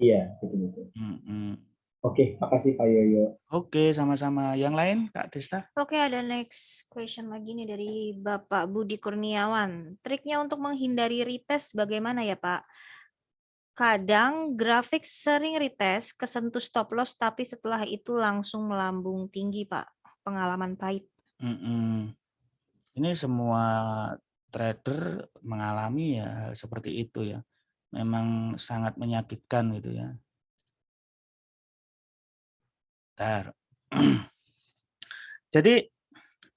Iya, betul-betul. Hmm. Oke, makasih Pak Yoyo. Oke, sama-sama. Yang lain Kak Desta? Oke, ada next question lagi nih dari Bapak Budi Kurniawan. Triknya untuk menghindari retest bagaimana ya Pak? Kadang grafik sering retest kesentuh stop loss tapi setelah itu langsung melambung tinggi Pak. Pengalaman pahit. Ini semua trader mengalami ya seperti itu ya. Memang sangat menyakitkan gitu ya. Bentar. Jadi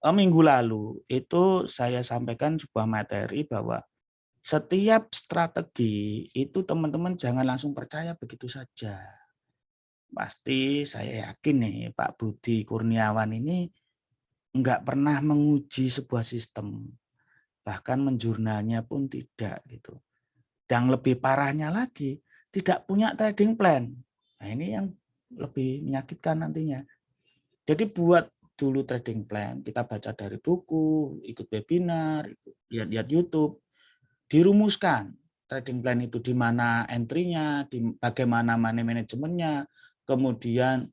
minggu lalu itu saya sampaikan sebuah materi bahwa setiap strategi itu teman-teman jangan langsung percaya begitu saja. Pasti saya yakin nih Pak Budi Kurniawan ini enggak pernah menguji sebuah sistem. Bahkan menjurnalnya pun tidak gitu. Dan lebih parahnya lagi, tidak punya trading plan. Nah, ini yang lebih menyakitkan nantinya. Jadi buat dulu trading plan, kita baca dari buku, ikut webinar, lihat YouTube, dirumuskan trading plan itu di mana entry-nya, bagaimana money manajemennya, kemudian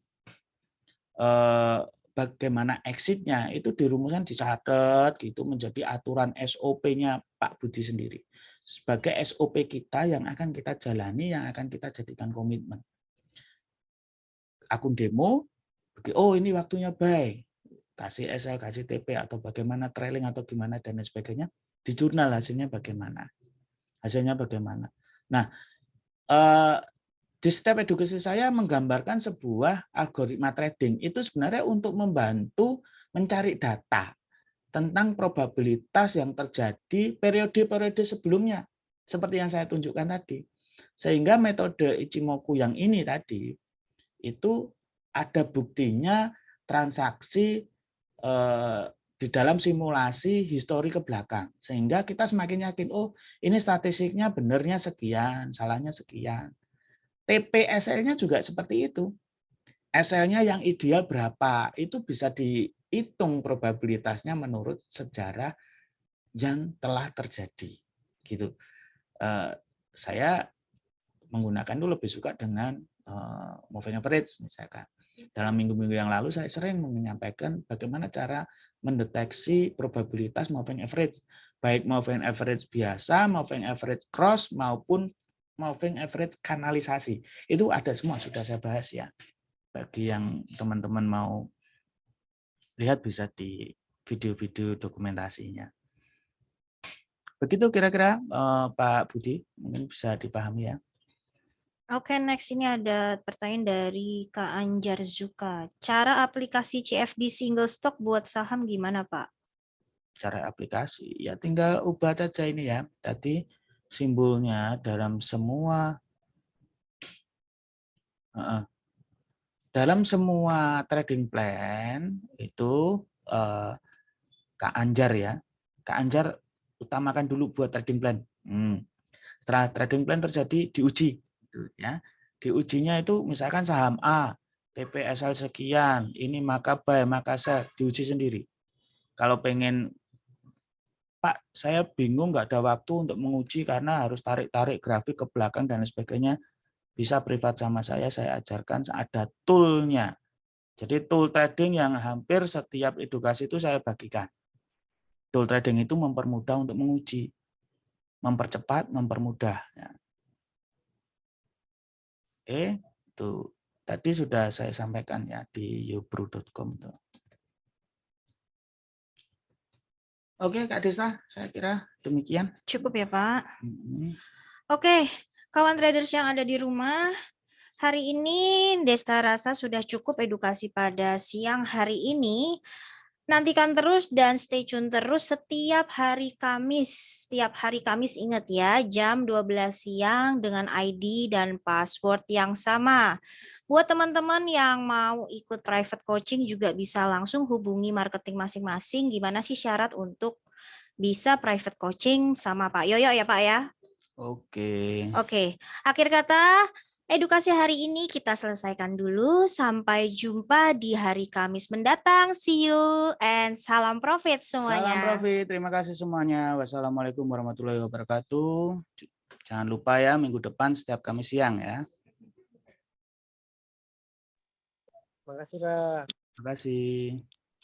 bagaimana exit-nya, itu dirumuskan, dicatat gitu menjadi aturan SOP-nya Pak Budi sendiri. Sebagai SOP kita yang akan kita jalani, yang akan kita jadikan komitmen. Akun demo, oh ini waktunya buy, kasih SL, kasih TP, atau bagaimana trailing atau gimana dan lain sebagainya, di jurnal hasilnya bagaimana. Nah, di step edukasi saya menggambarkan sebuah algoritma trading itu sebenarnya untuk membantu mencari data tentang probabilitas yang terjadi periode-periode sebelumnya, seperti yang saya tunjukkan tadi. Sehingga metode Ichimoku yang ini tadi, itu ada buktinya transaksi di dalam simulasi histori ke belakang. Sehingga kita semakin yakin, oh ini statistiknya benernya sekian, salahnya sekian. TPSL-nya juga seperti itu. SL-nya yang ideal berapa, itu bisa dihitung probabilitasnya menurut sejarah yang telah terjadi. Gitu. Saya menggunakan itu lebih suka dengan moving average misalkan. Dalam minggu-minggu yang lalu saya sering menyampaikan bagaimana cara mendeteksi probabilitas moving average, baik moving average biasa, moving average cross maupun moving average kanalisasi. Itu ada semua, sudah saya bahas ya. Bagi yang teman-teman mau lihat bisa di video-video dokumentasinya. Begitu kira-kira Pak Budi, mungkin bisa dipahami ya. Oke, next ini ada pertanyaan dari Kak Anjar Zuka. Cara aplikasi CFD single stock buat saham gimana, Pak? Cara aplikasi, ya tinggal ubah saja ini ya. Tadi simbolnya dalam semua trading plan itu Kak Anjar ya. Kak Anjar utamakan dulu buat trading plan. Setelah trading plan terjadi diuji, gitu ya. Diujinya itu misalkan saham A, TPSL sekian, ini maka buy, maka sell, diuji sendiri. Kalau pengen, Pak, saya bingung nggak ada waktu untuk menguji karena harus tarik-tarik grafik ke belakang dan sebagainya, bisa privat sama saya ajarkan ada tool-nya. Jadi tool trading yang hampir setiap edukasi itu saya bagikan. Tool trading itu mempermudah untuk menguji, mempercepat, mempermudah. Ya. Oke, itu tadi sudah saya sampaikan ya di yobro.com. Oke, Kak Desa, saya kira demikian. Cukup ya, Pak. Oke, kawan traders yang ada di rumah, hari ini Desta rasa sudah cukup edukasi pada siang hari ini. Nantikan terus dan stay tune terus setiap hari Kamis. Setiap hari Kamis ingat ya, jam 12 siang dengan ID dan password yang sama. Buat teman-teman yang mau ikut private coaching juga bisa langsung hubungi marketing masing-masing. Gimana sih syarat untuk bisa private coaching sama Pak Yoyo ya Pak ya? Oke. Akhir kata, edukasi hari ini kita selesaikan dulu. Sampai jumpa di hari Kamis mendatang. See you and salam profit semuanya. Salam profit. Terima kasih semuanya. Wassalamualaikum warahmatullahi wabarakatuh. Jangan lupa ya minggu depan setiap Kamis siang ya. Terima kasih, Pak. Terima kasih.